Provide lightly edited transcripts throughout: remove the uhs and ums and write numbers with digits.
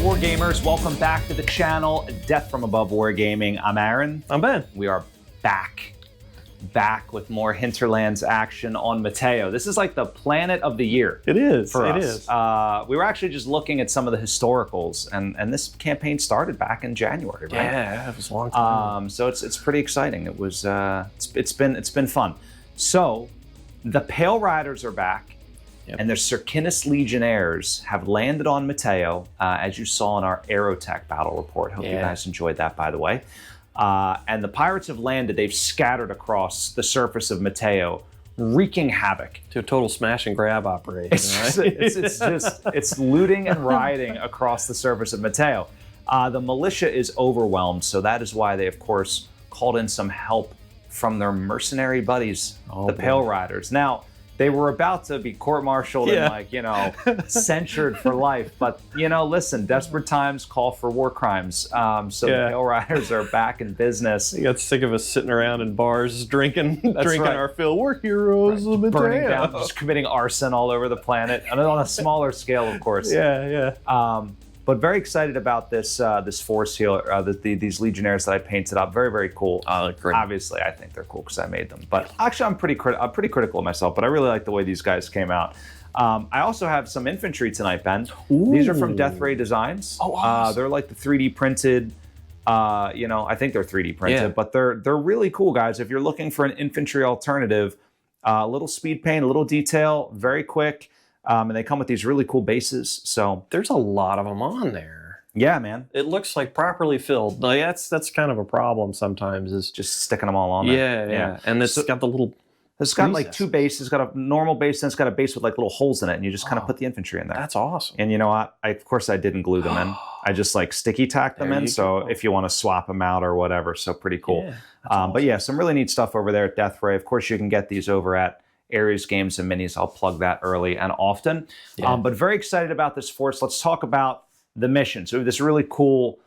Wargamers, welcome back to the channel, Death from Above Wargaming. I'm Aaron. I'm Ben. We are back with more Hinterlands action on Matteo. This is like the planet of the year. It is. For it us. is. We were actually just looking at some of the historicals, and this campaign started back in January, right? Yeah, it was a long time. So it's pretty exciting. It was it's been fun. So the Pale Riders are back. Yep. And the Circinus Legionnaires have landed on Matteo, as you saw in our BattleTech battle report. Hope you guys enjoyed that, by the way. And the pirates have landed. They've scattered across the surface of Matteo, wreaking havoc. To a total smash and grab operation, right? It's looting and rioting across the surface of Matteo. The militia is overwhelmed, so that is why they, of course, called in some help from their mercenary buddies, the Pale Riders. Now, they were about to be court-martialed and censured for life. But, listen, desperate times call for war crimes. So the Pale Riders are back in business. They got sick of us sitting around in bars drinking our fill. We're heroes of Matteo. Burning down, just committing arson all over the planet. And on a smaller scale, of course. But very excited about this force here, these Legionnaires that I painted up. Very, very cool. Great. Obviously, I think they're cool because I made them. But actually, I'm pretty critical of myself, but I really like the way these guys came out. I also have some infantry tonight, Ben. Ooh. These are from Death Ray Designs. Oh, awesome. They're like the 3D printed, I think they're 3D printed, but they're really cool, guys. If you're looking for an infantry alternative, a little speed paint, a little detail, very quick. And they come with these really cool bases. So there's a lot of them on there. Yeah, man. It looks like properly filled. Like, that's kind of a problem sometimes. Is just sticking them all on there. Yeah. And it's got the little. It's got like two bases. It's got a normal base, and it's got a base with like little holes in it, and you just kind of put the infantry in there. That's awesome. And you know what? Of course, I didn't glue them in. I just like sticky tacked them in. So if you want to swap them out or whatever, so pretty cool. Yeah, awesome. But yeah, some really neat stuff over there at Death Ray. Of course, you can get these over at Aries Games and Minis. I'll plug that early and often. But very excited about this force. Let's talk about the mission. So we have this really cool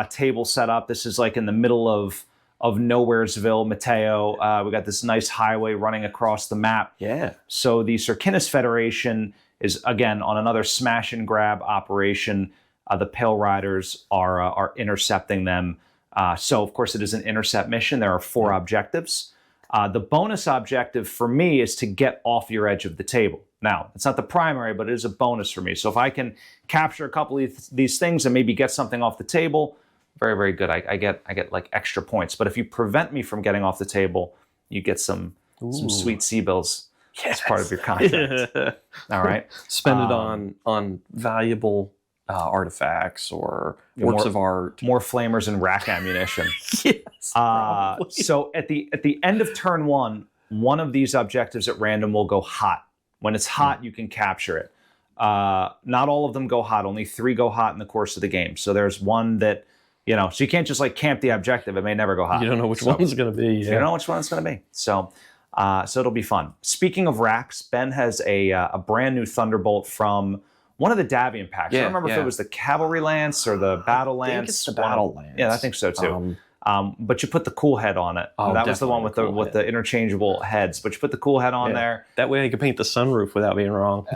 table set up. This is like in the middle of Nowheresville, Matteo. We got this nice highway running across the map. Yeah. So the Circinus Federation is, again, on another smash and grab operation. The Pale Riders are intercepting them. So, of course, it is an intercept mission. There are 4 objectives. The bonus objective for me is to get off your edge of the table. Now, it's not the primary, but it is a bonus for me. So if I can capture a couple of these things and maybe get something off the table, very, very good. I get like extra points. But if you prevent me from getting off the table, you get some sweet C-bills as part of your contract. All right. Spend it on valuable artifacts or works of art. More flamers and rack ammunition. Yes. So at the end of turn one of these objectives at random will go hot. When it's hot, you can capture it. Not all of them go hot. Only 3 go hot in the course of the game. So there's one that, so you can't just like camp the objective. It may never go hot. You don't know which one's going to be. You don't know which one it's going to be. So it'll be fun. Speaking of racks, Ben has a brand new Thunderbolt from one of the Davian packs. I don't remember if it was the Cavalry Lance or the Battle Lance. I think it's the Battle Lance. Yeah, I think so too. But you put the cool head on it. That was the one with the interchangeable heads. But you put the cool head on there. That way I could paint the sunroof without being wrong.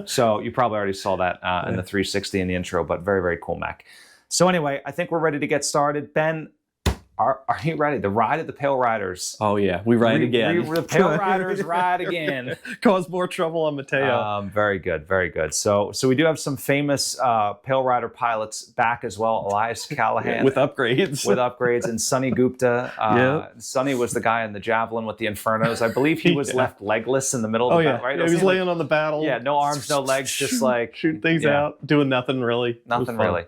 So you probably already saw that in the 360 in the intro, but very, very cool mech. So anyway, I think we're ready to get started. Ben, are you ready? The ride of the Pale Riders. Oh yeah, we ride again. The Pale Riders ride again. Cause more trouble on Matteo. Very good, very good. So we do have some famous Pale Rider pilots back as well. Elias Callahan with upgrades, and Sonny Gupta. Sonny was the guy in the Javelin with the Infernos. I believe he was left legless in the middle of the battle, right? Yeah, he was laying on the battle. Yeah, no arms, no legs, just like shooting things out, doing nothing really. Nothing really.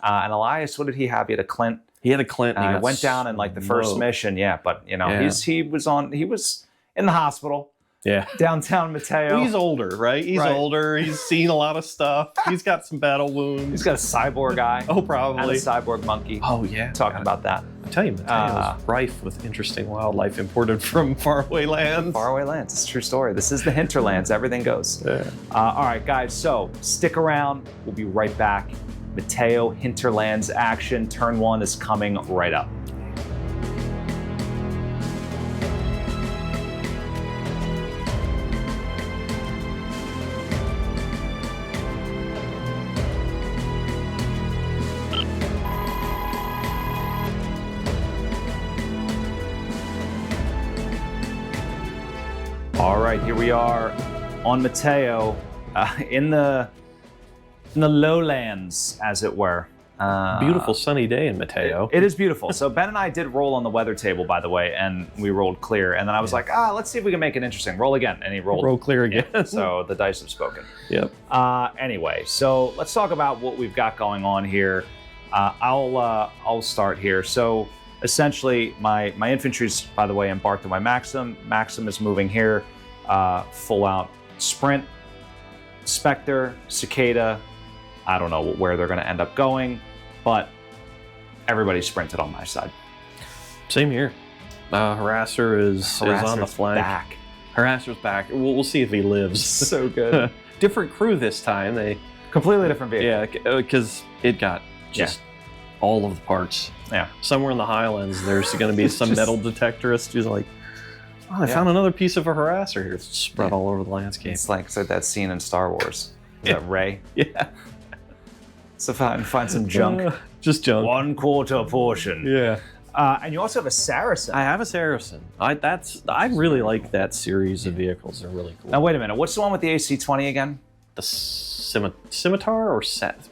And Elias, what did he have? He had a Clint. He had a Clint. He went down in like the first mission, but he was in the hospital. Yeah. Downtown Matteo. He's older, right? He's older. He's seen a lot of stuff. He's got some battle wounds. He's got a cyborg eye. Oh, probably. And a cyborg monkey. Oh, yeah. Talking about that. I tell you, Matteo is rife with interesting wildlife imported from faraway lands. Faraway lands. It's a true story. This is the Hinterlands. Everything goes. Yeah. All right, guys. So stick around. We'll be right back. Matteo Hinterlands action. Turn 1 is coming right up. All right, here we are on Matteo, in the lowlands, as it were. Beautiful sunny day in Matteo. It is beautiful. So Ben and I did roll on the weather table, by the way, and we rolled clear. And then I was like, let's see if we can make it interesting. Roll again. And he rolled clear again. Yeah, so the dice have spoken. Yep. Anyway, so let's talk about what we've got going on here. I'll start here. So essentially, my infantry's, by the way, embarked on my Maxim. Maxim is moving here, full out sprint. Spectre, Cicada. I don't know where they're going to end up going, but everybody sprinted on my side. Same here. Harasser is on the flank. Back. Harasser's back. We'll see if he lives. So good. Different crew this time. They completely different vehicle. Yeah, because it got just all of the parts. Yeah. Somewhere in the Highlands, there's going to be some metal detectorist who's like, oh, I found another piece of a harasser here. It's spread all over the landscape. It's like that scene in Star Wars. Is that Rey? Yeah. So find some junk. Just junk. 1/4 portion. Yeah. And you also have a Saracen. I have a Saracen. I really like that series of vehicles. They're really cool. Now wait a minute. What's the one with the AC-20 again? The Scimitar or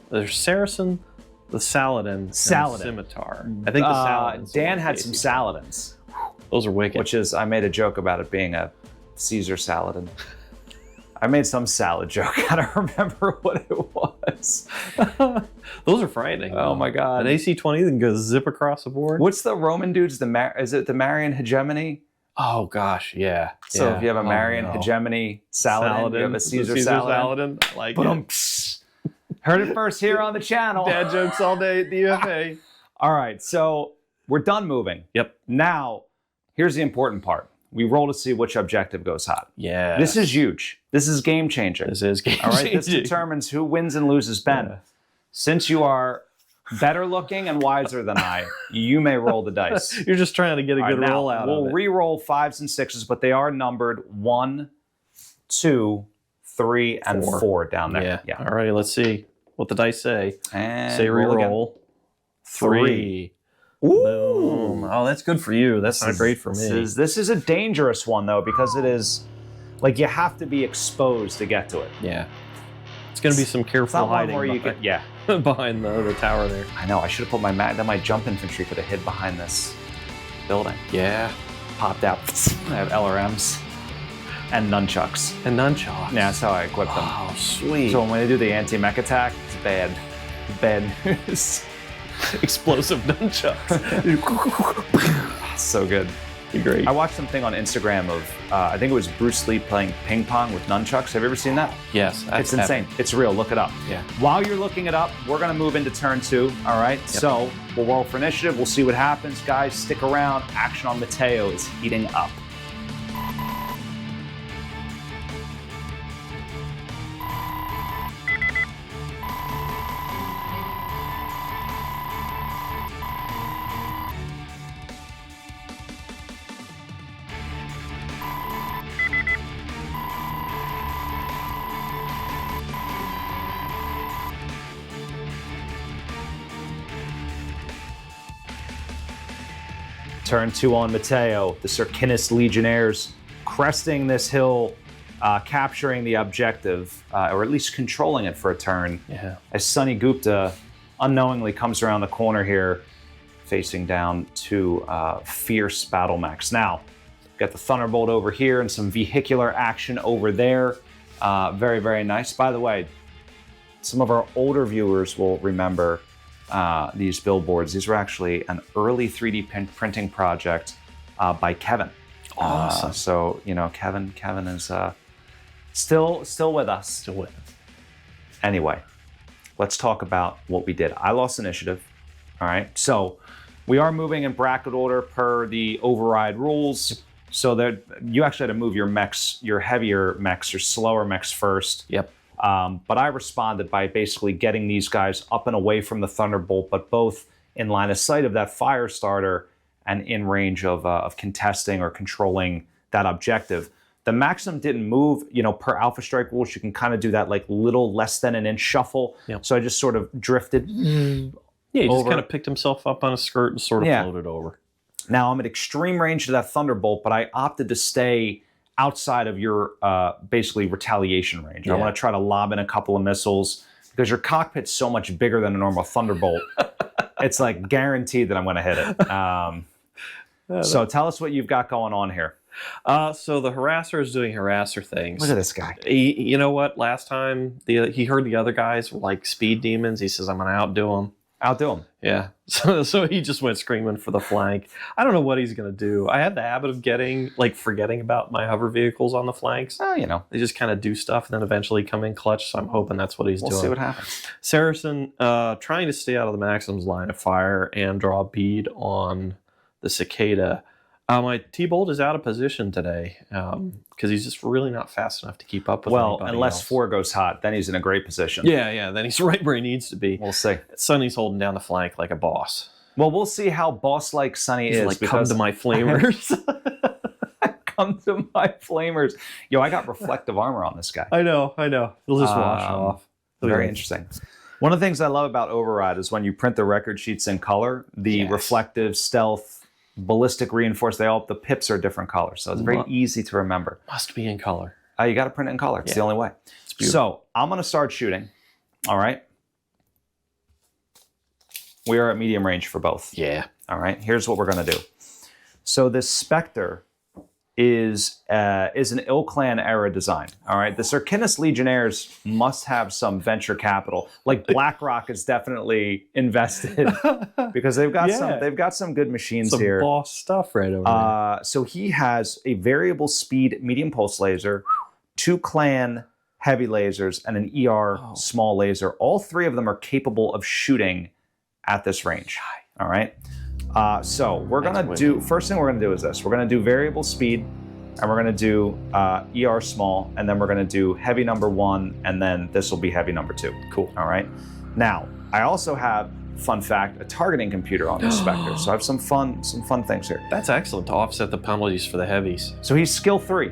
there's Saracen, the Saladin, and the Scimitar. I think the Saladin. Dan had some Saladins. Those are wicked. Which is, I made a joke about it being a Caesar Saladin. I made some salad joke. I don't remember what it was. Those are frightening. Oh my God. An AC-20 that goes zip across the board. What's the Roman dudes? Is it the Marian hegemony? Oh gosh, yeah. So if you have a Marian hegemony Saladin, you have a Caesar Saladin. I like it. Heard it first here on the channel. Dad jokes all day at DFA. All right, so we're done moving. Yep. Now, here's the important part. We roll to see which objective goes hot. Yeah. This is huge. This is game changer. This is game All right, changing. this determines who wins and loses Ben. Yeah. Since you are better looking and wiser than I, you may roll the dice. You're just trying to get a good roll out of it. We'll re-roll 5s and 6s, but they are numbered 1, 2, 3, and 4 down there. Yeah. All right, let's see what the dice say. And say re-roll. 3. Ooh. Boom. Oh, that's good for you. That's not great for me. This is a dangerous one, though, because it is, like, you have to be exposed to get to it. Yeah. It's going to be some careful hiding behind the tower there. I know. I should have put then my jump infantry could have hid behind this building. Yeah. Popped out. I have LRMs and nunchucks. Yeah, that's how I equip them. Oh, sweet. So when they do the anti-mech attack, it's bad. Bad news. Explosive nunchucks. So good. Great. I watched something on Instagram of, I think it was Bruce Lee playing ping pong with nunchucks. Have you ever seen that? Yes. It's insane. It's real. Look it up. Yeah. While you're looking it up, we're going to move into turn 2. All right. Yep. So we'll roll for initiative. We'll see what happens. Guys, stick around. Action on Matteo is heating up. Turn 2 on Matteo. The Circinus Legionnaires cresting this hill, capturing the objective, or at least controlling it for a turn. Yeah. As Sunny Gupta unknowingly comes around the corner here, facing down 2 fierce battle mechs. Now, got the Thunderbolt over here and some vehicular action over there. Very, very nice. By the way, some of our older viewers will remember these billboards. These were actually an early 3D printing project by Kevin. Awesome. So, Kevin is still with us. Still with us. Anyway, let's talk about what we did. I lost initiative. All right. So we are moving in bracket order per the override rules. So that you actually had to move your mechs, your heavier mechs, your slower mechs first. Yep. But I responded by basically getting these guys up and away from the Thunderbolt, but both in line of sight of that fire starter and in range of contesting or controlling that objective. The Maxim didn't move, per Alpha Strike rules, you can kind of do that like little less than an inch shuffle. Yep. So I just sort of drifted. Yeah, he just kind of picked himself up on a skirt and sort of floated over. Now I'm at extreme range to that Thunderbolt, but I opted to stay outside of your basically retaliation range. I Yeah. want to try to lob in a couple of missiles because your cockpit's so much bigger than a normal Thunderbolt. It's like guaranteed that I'm going to hit it. So tell us what you've got going on here. So the harasser is doing harasser things. Look at this guy. You know what? Last time he heard the other guys were like speed demons. He says, "I'm going to outdo them." Outdo him. Yeah. So he just went screaming for the flank. I don't know what he's going to do. I have the habit of forgetting about my hover vehicles on the flanks. You know. They just kind of do stuff and then eventually come in clutch. So I'm hoping that's what he's doing. We'll see what happens. Saracen trying to stay out of the Maxim's line of fire and draw a bead on the Cicada. My T-Bolt is out of position today because he's just really not fast enough to keep up with anybody unless else. 4 goes hot, then he's in a great position. Yeah, then he's right where he needs to be. We'll see. Sonny's holding down the flank like a boss. Well, we'll see how boss-like Sonny He's is. like, because come to my flamers. Come to my flamers. Yo, I got reflective armor on this guy. I know. It'll just wash off. Very interesting. One of the things I love about Override is when you print the record sheets in color, the reflective, stealth, ballistic, reinforced, the pips are different colors. So it's very easy to remember. Must be in color. You got to print it in color. It's the only way. So I'm going to start shooting. All right. We are at medium range for both. Yeah. All right. Here's what we're going to do. So this Spectre is an Ill-Clan era design. All right. The Circinus Legionnaires must have some venture capital. Like BlackRock is definitely invested because they've got some good machines here. Some boss stuff right over there. So he has a variable speed medium pulse laser, 2 Clan heavy lasers, and an ER small laser. All 3 of them are capable of shooting at this range. All right. So we're going to do, first thing we're going to do is this. We're going to do variable speed, and we're going to do ER small, and then we're going to do heavy number 1, and then this will be heavy number 2. Cool. All right. Now, I also have, fun fact, a targeting computer on this Spectre. So I have some fun things here. That's excellent to offset the penalties for the heavies. So he's skill 3.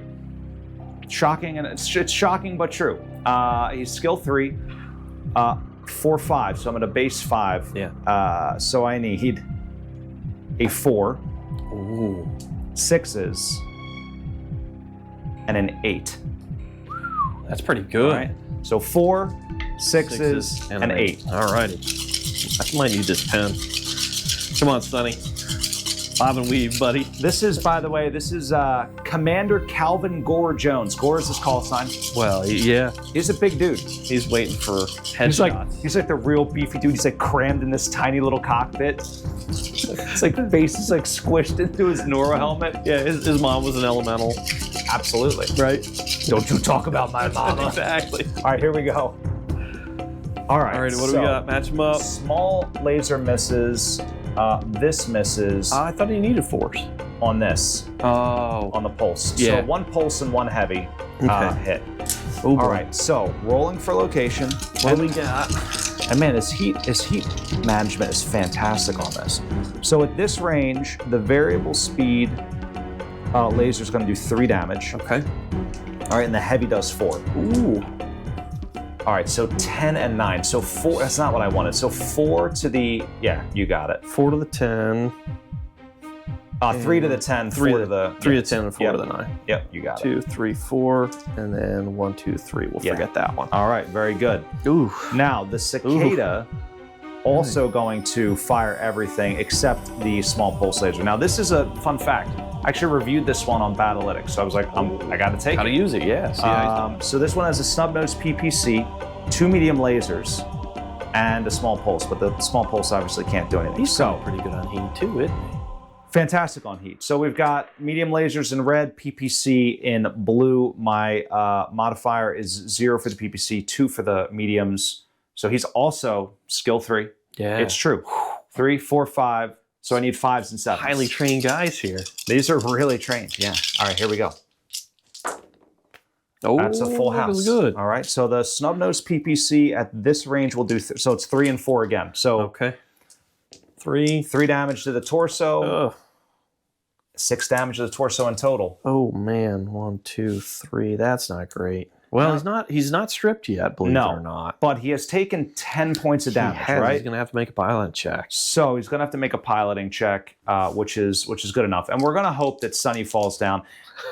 Shocking, and it's shocking but true. He's skill 3, 4/5. So I'm at a base 5. Yeah. So I need a 4, Ooh. 6s, and an 8. That's pretty good. All right. So 4, 6s, and 8. All righty. I might need this pen. Come on, Sonny. Bob and weave, buddy. This is, by the way, Commander Calvin Gore Jones. Gore is his call sign. Well, yeah. He's a big dude. He's waiting for headshots. He's like the real beefy dude. He's like crammed in this tiny little cockpit. It's like the face is like squished into his Nora helmet. Yeah, his mom was an elemental. Absolutely. Right? Don't you talk about my mama. Exactly. All right, here we go. All right, what do we got? Match them up. Small laser misses. This misses I thought he needed force. on this, Oh. on the pulse. Yeah. So 1 pulse and 1 heavy hit. Oh, All right, so rolling for location. What do we got? And man, his heat management is fantastic on this. So at this range, the variable speed laser is going to do 3 damage. Okay. All right, and the heavy does 4. Ooh. All right, so 10 and 9. So 4, that's not what I wanted. So 4 to the, yeah, you got it. 4 to the 10. 3 to the 10, 4 to the... 3 to 10 and 4 to the 9. Yep, you got it. 2, 3, 4, and then 1, 2, 3. We'll forget that one. All right, very good. Ooh. Now, the Cicada also going to fire everything except the small pulse laser. Now, this is a fun fact. I actually reviewed this one on Battlytics, so I was like, I got to take How it. to use it, yeah. So this one has a snub-nosed PPC, 2 medium lasers, and a small pulse, but the small pulse obviously can't do anything. He's pretty good on heat too, isn't he? Fantastic on heat. So we've got medium lasers in red, PPC in blue. My modifier is 0 for the PPC, 2 for the mediums. So he's also skill 3. Yeah. It's true. 3, 4, 5. So I need 5s and 7s. Highly trained guys here. These are really trained. Yeah. All right, here we go. Oh, That's a full house. That was good. All right. So the snub-nosed PPC at this range will do, so it's 3 and 4 again. So okay. 3 damage to the torso. Ugh. 6 damage to the torso in total. Oh man, 1, 2, 3. That's not great. Well, he's not stripped yet, believe it or not. But he has taken 10 points of damage, Right? right? He's going to have to make a pilot check. So he's going to have to make a piloting check, which is good enough. And we're going to hope that Sonny falls down.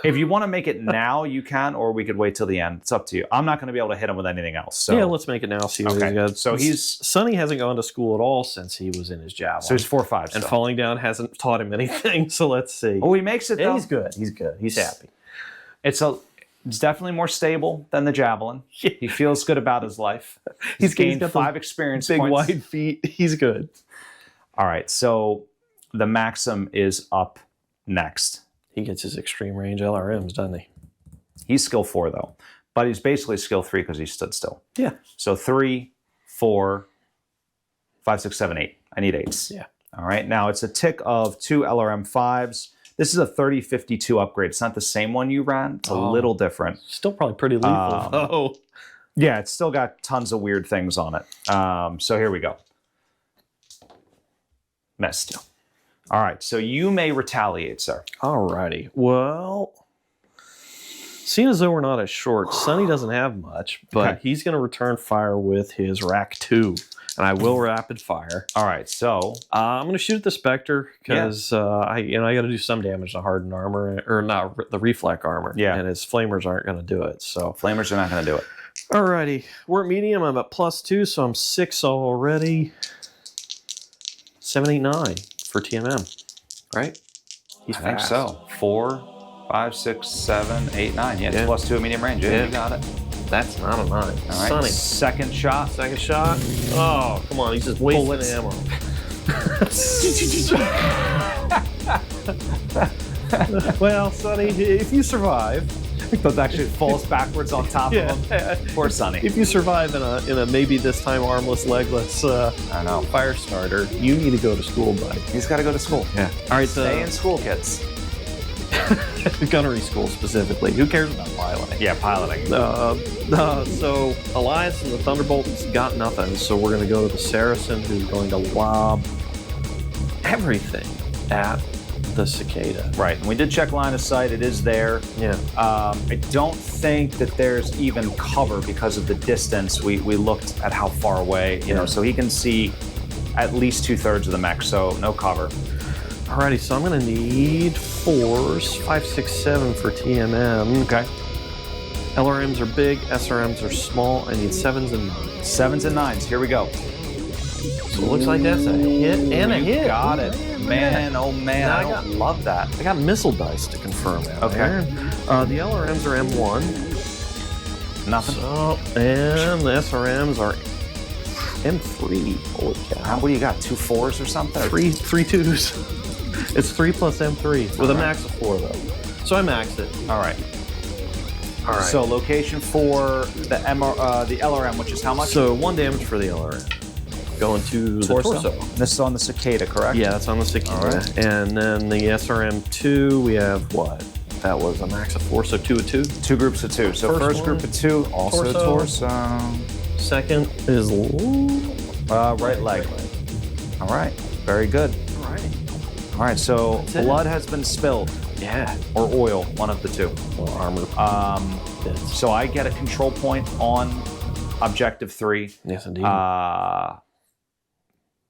If you want to make it now, you can, or we could wait till the end. It's up to you. I'm not going to be able to hit him with anything else. So. Yeah, let's make it now. See what he's got. So Sonny hasn't gone to school at all since he was in his javelin. So he's 4-5. And falling down hasn't taught him anything. So let's see. Oh, he makes it though. He's good. He's good. He's happy. It's definitely more stable than the javelin. He feels good about his life. He's gained 5 experience big points. Wide feet. He's good. All right, so the Maxim is up next. He gets his extreme range LRMs, doesn't he? He's skill 4 though, but he's basically skill 3 because he stood still. Yeah. So 3, 4, 5, 6, 7, 8. I need 8s. Yeah. All right. Now it's a tick of 2 LRM 5s. This is a 3052 upgrade. It's not the same one you ran. It's a little different. Still probably pretty lethal though. Yeah, it's still got tons of weird things on it. So here we go. Missed. All right, so you may retaliate, sir. All righty. Well, seeing as though we're not as short, Sonny doesn't have much, but he's going to return fire with his Rack 2, and I will rapid fire. All right, so I'm going to shoot the Spectre because I got to do some damage to hardened armor, or not the reflect armor. Yeah, and his flamers aren't going to do it. So flamers are not going to do it. Alrighty, we're at medium. I'm at +2, so I'm 6 already. 7, 8, 9 for TMM, right? He's I think so. 4, 5, 6, 7, 8, 9. Yeah, it's +2 at medium range. Yeah, you got it. That's not a 9. All right, Sonny. Second shot. Second shot. Oh, come on. He's just wasting ammo. Well, Sonny, if you survive, that actually falls backwards on top of him. Poor Sonny. If you survive in a maybe this time armless, legless I know fire starter, you need to go to school, buddy. He's got to go to school. Yeah. All right. Stay in school, kids. Gunnery school specifically. Who cares about piloting? Yeah, piloting. So Alliance and the Thunderbolts got nothing. So we're going to go to the Saracen, who's going to lob everything at the Cicada. Right, and we did check line of sight. It is there. Yeah. I don't think that there's even cover because of the distance. We looked at how far away, you know, so he can see at least 2/3 of the mech, so no cover. Alrighty, so I'm going to need 4s, 5, 6, 7 for TMM. Okay. LRMs are big, SRMs are small. I need 7s and 9s. 7s and 9s, here we go. So it looks like that's a hit and a hit. Got it. Man, oh man, I don't love that. I got missile dice to confirm that. Okay. The LRMs are M1. Nothing. So, and the SRMs are M3. Holy cow. What do you got, 2 4s or something? 3 2s. It's 3 plus M3 with a max of 4 though. So I maxed it. All right. So location for the LRM, which is how much? So 1 damage for the LRM. Going to the torso. This is on the Cicada, correct? Yeah, that's on the Cicada. All right. And then the SRM2, we have what? That was a max of 4, so 2 of 2. 2 groups of 2. So first group of 2, also torso. Second is right leg. All right, very good. All right, so blood has been spilled. Yeah. Or oil, one of the 2. Or armor. So I get a control point on objective 3. Yes, indeed.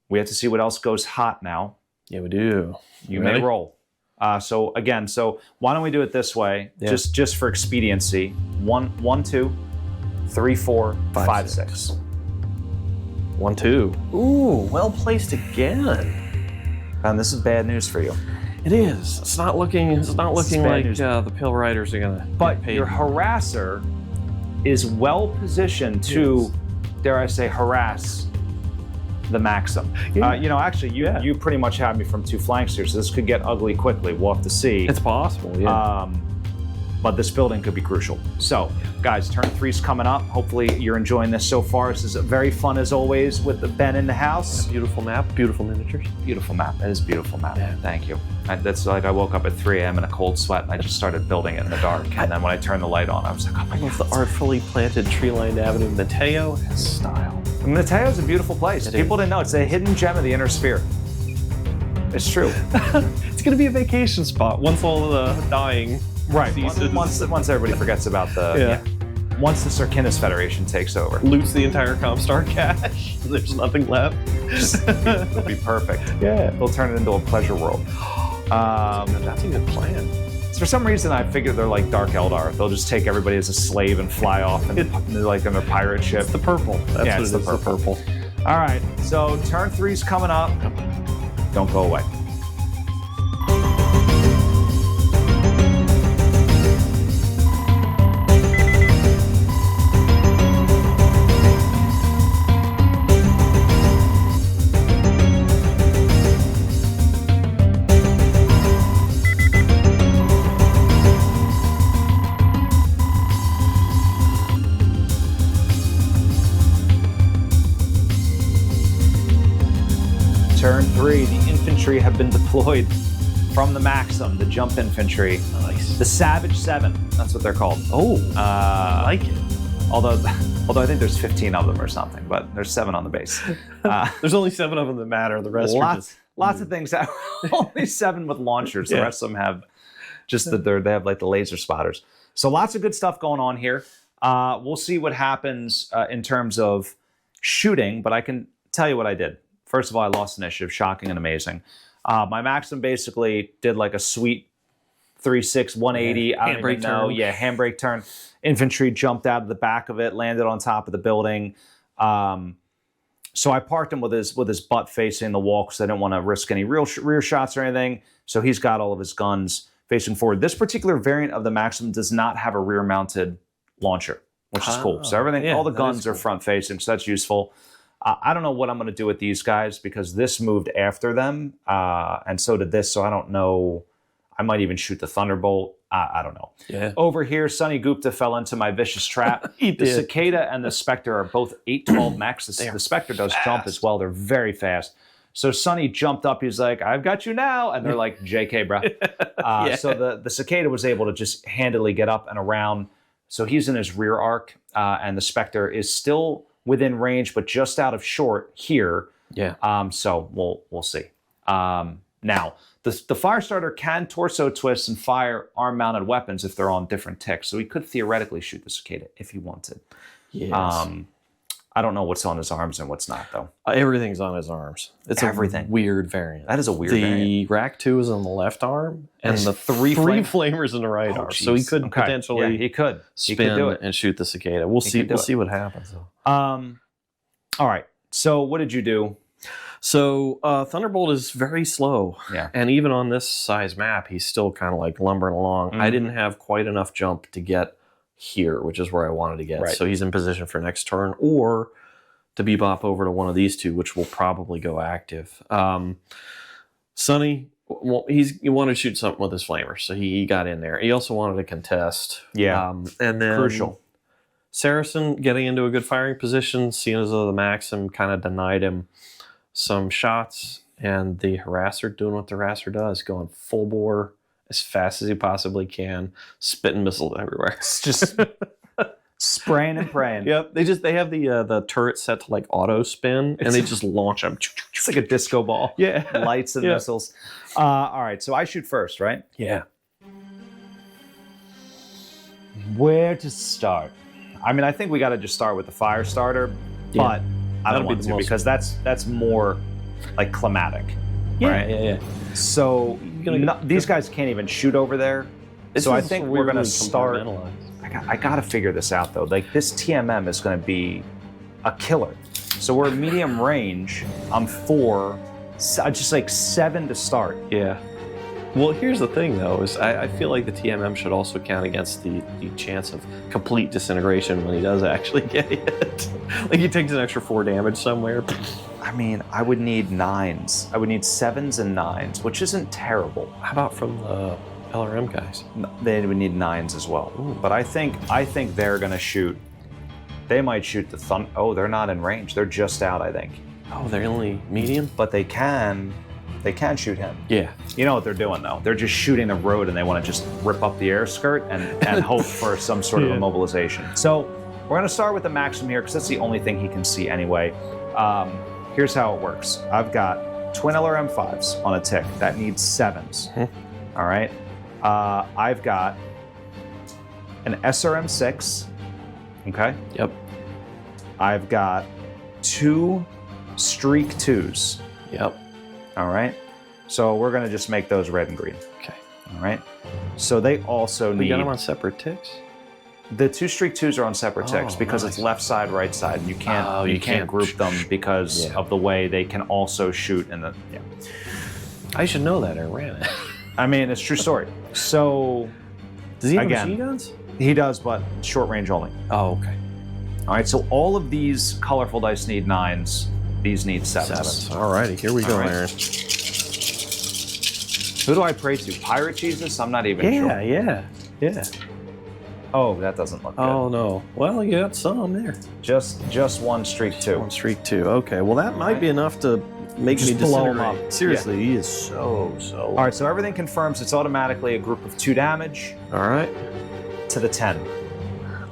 We have to see what else goes hot now. Yeah, we do. You may roll. So why don't we do it this way, just for expediency. 1, 2, 3, 4, 5, 6. 1, 2. Ooh, well placed again. And this is bad news for you. It is. It's not looking like the Pale Riders are gonna. But your harasser is well positioned to, dare I say, harass the Maxim. Actually, you pretty much have me from 2 flanks here, so this could get ugly quickly. We'll have to see. It's possible, yeah. But this building could be crucial. So, guys, turn 3's coming up. Hopefully you're enjoying this so far. This is very fun as always with Ben in the house. Yeah, beautiful map, beautiful miniatures. Beautiful map. It is a beautiful map. Yeah. Thank you. That's like I woke up at 3 a.m. in a cold sweat and I just started building it in the dark. And then when I turned the light on, I was like, oh my God. The artfully planted tree-lined avenue. Matteo has style. Mateo's a beautiful place. People didn't know. It's a hidden gem of the inner sphere. It's true. It's going to be a vacation spot once all the dying. Right. Once everybody forgets about the. once the Circinus Federation takes over. Loots the entire Comstar cache. There's nothing left. It'll be perfect. Yeah. They'll turn it into a pleasure world. That's a good plan. For some reason, I figured they're like Dark Eldar. They'll just take everybody as a slave and fly off and like in their pirate ship. It's the purple. That's yeah, what it's it is, the purple. All right, so turn 3's coming up. Don't go away. Turn 3, the infantry have been deployed from the Maxim, the jump infantry. Nice. The Savage 7, that's what they're called. Oh, I like it. Although I think there's 15 of them or something, but there's 7 on the base. There's only 7 of them that matter. The rest are just... Lots of things that only 7 with launchers. The rest of them have just they have like the laser spotters. So lots of good stuff going on here. We'll see what happens in terms of shooting, but I can tell you what I did. First of all, I lost initiative, shocking and amazing. My Maxim basically did like a sweet 3-6, 180. I don't even know. Yeah, handbrake turn. Infantry jumped out of the back of it, landed on top of the building. So I parked him with his butt facing the wall because I didn't want to risk any rear shots or anything. So he's got all of his guns facing forward. This particular variant of the Maxim does not have a rear-mounted launcher, which is cool. So everything, all the guns are front-facing, so that's useful. I don't know what I'm going to do with these guys because this moved after them, and so did this, so I don't know. I might even shoot the Thunderbolt. I don't know. Yeah. Over here, Sonny Gupta fell into my vicious trap. The Cicada and the Spectre are both 812 mechs. The Spectre does jump as well. They're very fast. So Sonny jumped up. He's like, I've got you now. And they're like, JK, bro. So the Cicada was able to just handily get up and around. So he's in his rear arc, and the Spectre is still within range, but just out of short here. Yeah. So we'll see. Now, the Firestarter can torso twist and fire arm-mounted weapons if they're on different ticks. So he could theoretically shoot the Cicada if he wanted. Yes. I don't know what's on his arms and what's not, though. Everything's on his arms. It's everything. A weird variant. That is a weird variant. The Rack 2 is on the left arm, and the three flamers in the right arm. Geez. So he could potentially he could do it and shoot the Cicada. We'll see what happens. All right. So what did you do? So Thunderbolt is very slow. Yeah. And even on this size map, he's still kind of like lumbering along. I didn't have quite enough jump to get here, which is where I wanted to get. Right. So he's in position for next turn, or to bebop over to one of these two, which will probably go active. Sonny, he wanted to shoot something with his flamer, so he got in there. He also wanted to contest. Yeah. And then crucial. Saracen getting into a good firing position, seeing as though the Maxim kind of denied him some shots, and the Harasser doing what the Harasser does, going full bore as fast as he possibly can, spitting missiles everywhere. It's just spraying and praying. Yep, they have the turret set to like auto spin, and they just launch them. It's like a disco ball. Yeah, lights and missiles. All right, so I shoot first, right? Yeah. Where to start? I mean, I think we got to just start with the Firestarter, but I don't want to because that's more like climatic, right? Yeah. So these guys can't even shoot over there. So I think we're going to start. I got to figure this out though. Like this TMM is going to be a killer. So we're medium range. I'm 4, just like 7 to start. Yeah. Well, here's the thing, though, is I feel like the TMM should also count against the chance of complete disintegration when he does actually get hit. Like he takes an extra 4 damage somewhere. I mean, I would need 9s. I would need 7s and 9s, which isn't terrible. How about from the LRM guys? They would need 9s as well. Ooh. But I think they're going to shoot. They might shoot the Thunder. Oh, they're not in range. They're just out, I think. Oh, they're only medium? But they can shoot him. Yeah. You know what they're doing, though? They're just shooting the road, and they want to just rip up the air skirt and hope for some sort of immobilization. So we're going to start with the Maxim here, because that's the only thing he can see anyway. Here's how it works. I've got twin LRM5s on a tick. That needs 7s. All right? I've got an SRM6 Okay. Yep. I've got 2 streak 2s. Yep. All right. So we're going to just make those red and green. Okay. All right. So they also We need... got them on separate ticks? The 2 streak 2s are on separate ticks because nice. it's left side, right side. And you can't group them because of the way they can also shoot in the... Yeah. I should know that. I ran it. I mean, it's a true story. So... Does he have Again. machine guns? He does, but short range only. Oh, okay. All right, so all of these colorful dice need 9s. These need 7s. All righty, here we go, right. Aaron. Who do I pray to? Pirate Jesus? I'm not even sure. Yeah. Oh, that doesn't look good. Oh no. Well, you got some there. Just 1 streak 2. On streak 2. Okay. Well, that might be enough to make Just me blow him disintegrate. up. Seriously, he is so. All right, so everything confirms it's automatically a group of 2 damage All right. to the 10.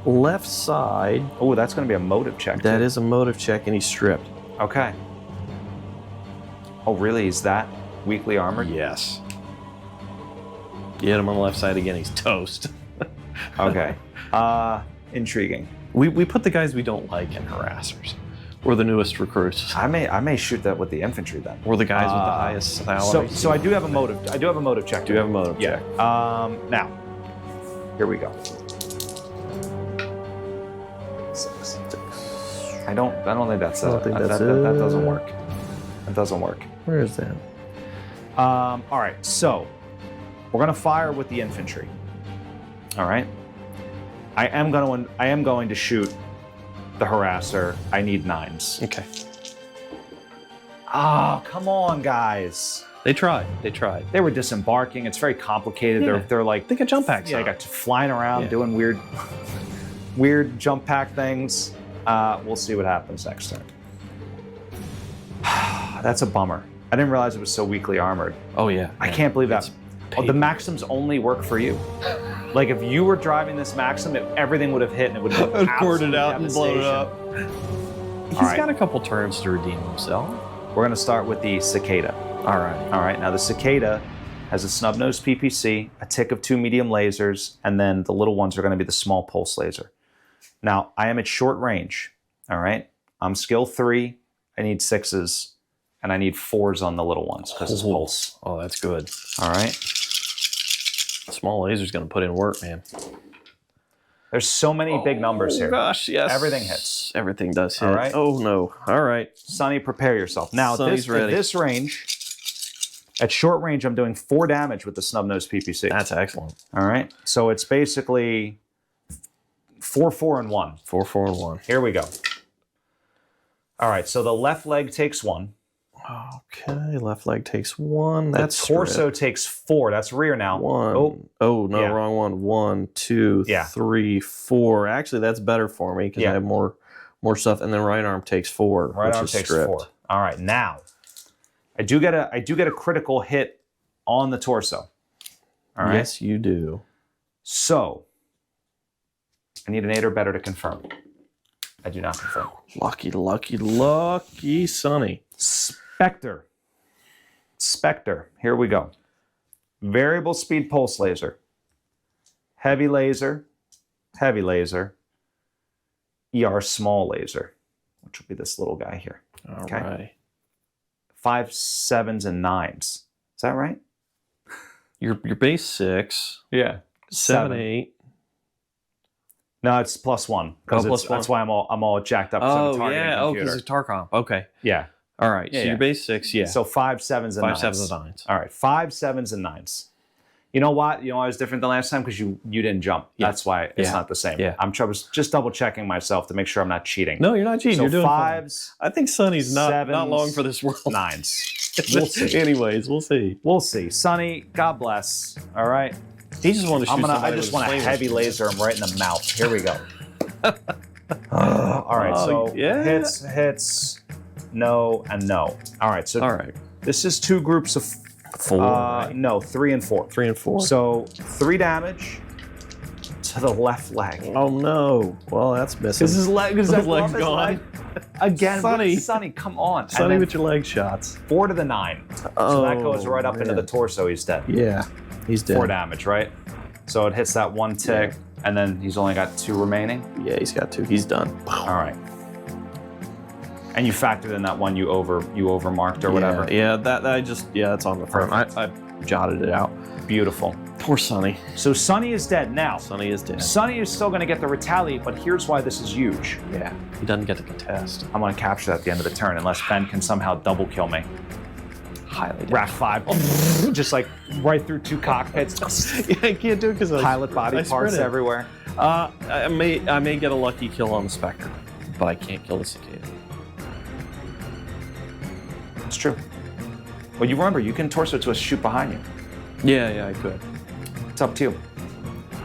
Left side. Oh, that's going to be a motive check. That too. is a motive check, and he's stripped. Okay. Oh, really? Is that weakly armored? Yes. You hit him on the left side again, he's toast. Okay. Intriguing. We put the guys we don't like in harassers. We're the newest recruits. I may shoot that with the infantry then. We're the guys with the highest salary. So I do have a motive. I do have a motive check. Do you have a motive check? Now, here we go. 6. I don't think that's I don't think that's that it. doesn't work. That doesn't work. Where is that? All right, so we're gonna fire with the infantry. All right. I am going to shoot the harasser. I need 9s. Okay. Ah, come on, guys. They tried. They were disembarking. It's very complicated. Yeah. They're like They got jump packs. I on. got flying around doing weird jump pack things. We'll see what happens next turn. That's a bummer. I didn't realize it was so weakly armored. Oh yeah. I can't believe that. paper. The Maxims only work for you. Like if you were driving this Maxim, everything would have hit and it would have been Poured it out and blown it up. He's right. got a couple turns to redeem himself. We're going to start with the Cicada. All right. All right, now the Cicada has a snub-nosed PPC, a tick of 2 medium lasers, and then the little ones are going to be the small pulse laser. Now, I am at short range, all right? I'm skill 3, I need 6s, and I need 4s on the little ones because it's pulse. Oh, that's good. All right? The small laser's going to put in work, man. There's so many big numbers here. Oh, gosh, yes. Everything hits. Everything does hit. All right. Oh, no. All right. Sonny, prepare yourself. Now, at Sonny's ready. this range, at short range, I'm doing 4 damage with the snub-nosed PPC. That's excellent. All right? So it's basically 4, 4, and 1. 4, 4, and 1. Here we go. All right, so the left leg takes 1. Okay, left leg takes 1. That's the torso takes 4. That's rear now. 1. Oh, no, yeah. wrong one. 1, 2, Yeah. 3, 4. Actually, that's better for me because I have more stuff. And then right arm takes 4. Right which arm is takes stripped. 4. All right, now I do get a critical hit on the torso. All right. Yes, you do. So I need an 8 or better to confirm. I do not confirm. Lucky, lucky, lucky Sonny. Spectre. Here we go. Variable speed pulse laser. Heavy laser. ER small laser, which will be this little guy here. All Okay. right. 5, 7s, and 9s. Is that right? Your base 6. Yeah. 7, 8. No, it's +1. Oh, +1. That's why I'm all jacked up. 'cause I'm Oh, targeting yeah. a Oh, computer. because it's Tarkon. Okay. Yeah. All right. Yeah, So yeah. your base 6, yeah. So 5, 7s, and 5, 9s. 7s, and 9s. All right. 5, 7s, and 9s. You know what? You know why it was different than last time? Because you didn't jump. Yeah. That's why it's Yeah. not the same. Yeah. I'm just double checking myself to make sure I'm not cheating. No, you're not cheating. So You're doing fine. 5s, I think Sonny's not 7s, long for this world. 9s. We'll see. Anyways, we'll see. We'll see. Sonny, God bless. All right. He just wanted to shoot I somebody just with want a flamers. heavy laser him right in the mouth. Here we go. All right. So yeah. hits, no, and no. All right. So All right. this is 2 groups of 4. Right? No, 3 and 4. 3 and 4. So 3 damage to the left leg. Oh no. Well, that's missing. Is his leg's leg's gone. Again, Sonny. Sonny, come on. Sonny And then with your leg shots. 4 to the 9. So that goes right up into the torso. He's dead. Yeah, he's dead. 4 damage, right? So it hits that 1 tick. And then he's only got 2 remaining? Yeah, he's got 2. He's done. All right. And you factored in that one you overmarked or whatever? Yeah, that's on the front. I jotted it out. Beautiful. Poor Sonny. So Sonny is dead now. Sonny is dead. Sonny is still going to get the retaliate, but here's why this is huge. Yeah, he doesn't get to contest. I'm going to capture that at the end of the turn unless Ben can somehow double kill me. Highly Rack 5, just like right through 2 cockpits. Yeah, I can't do it because pilot body parts everywhere. I may get a lucky kill on the Spectre, but I can't kill the Cicada. It's true. Well, you remember, you can torso twist shoot behind you. Yeah, I could. It's up to you.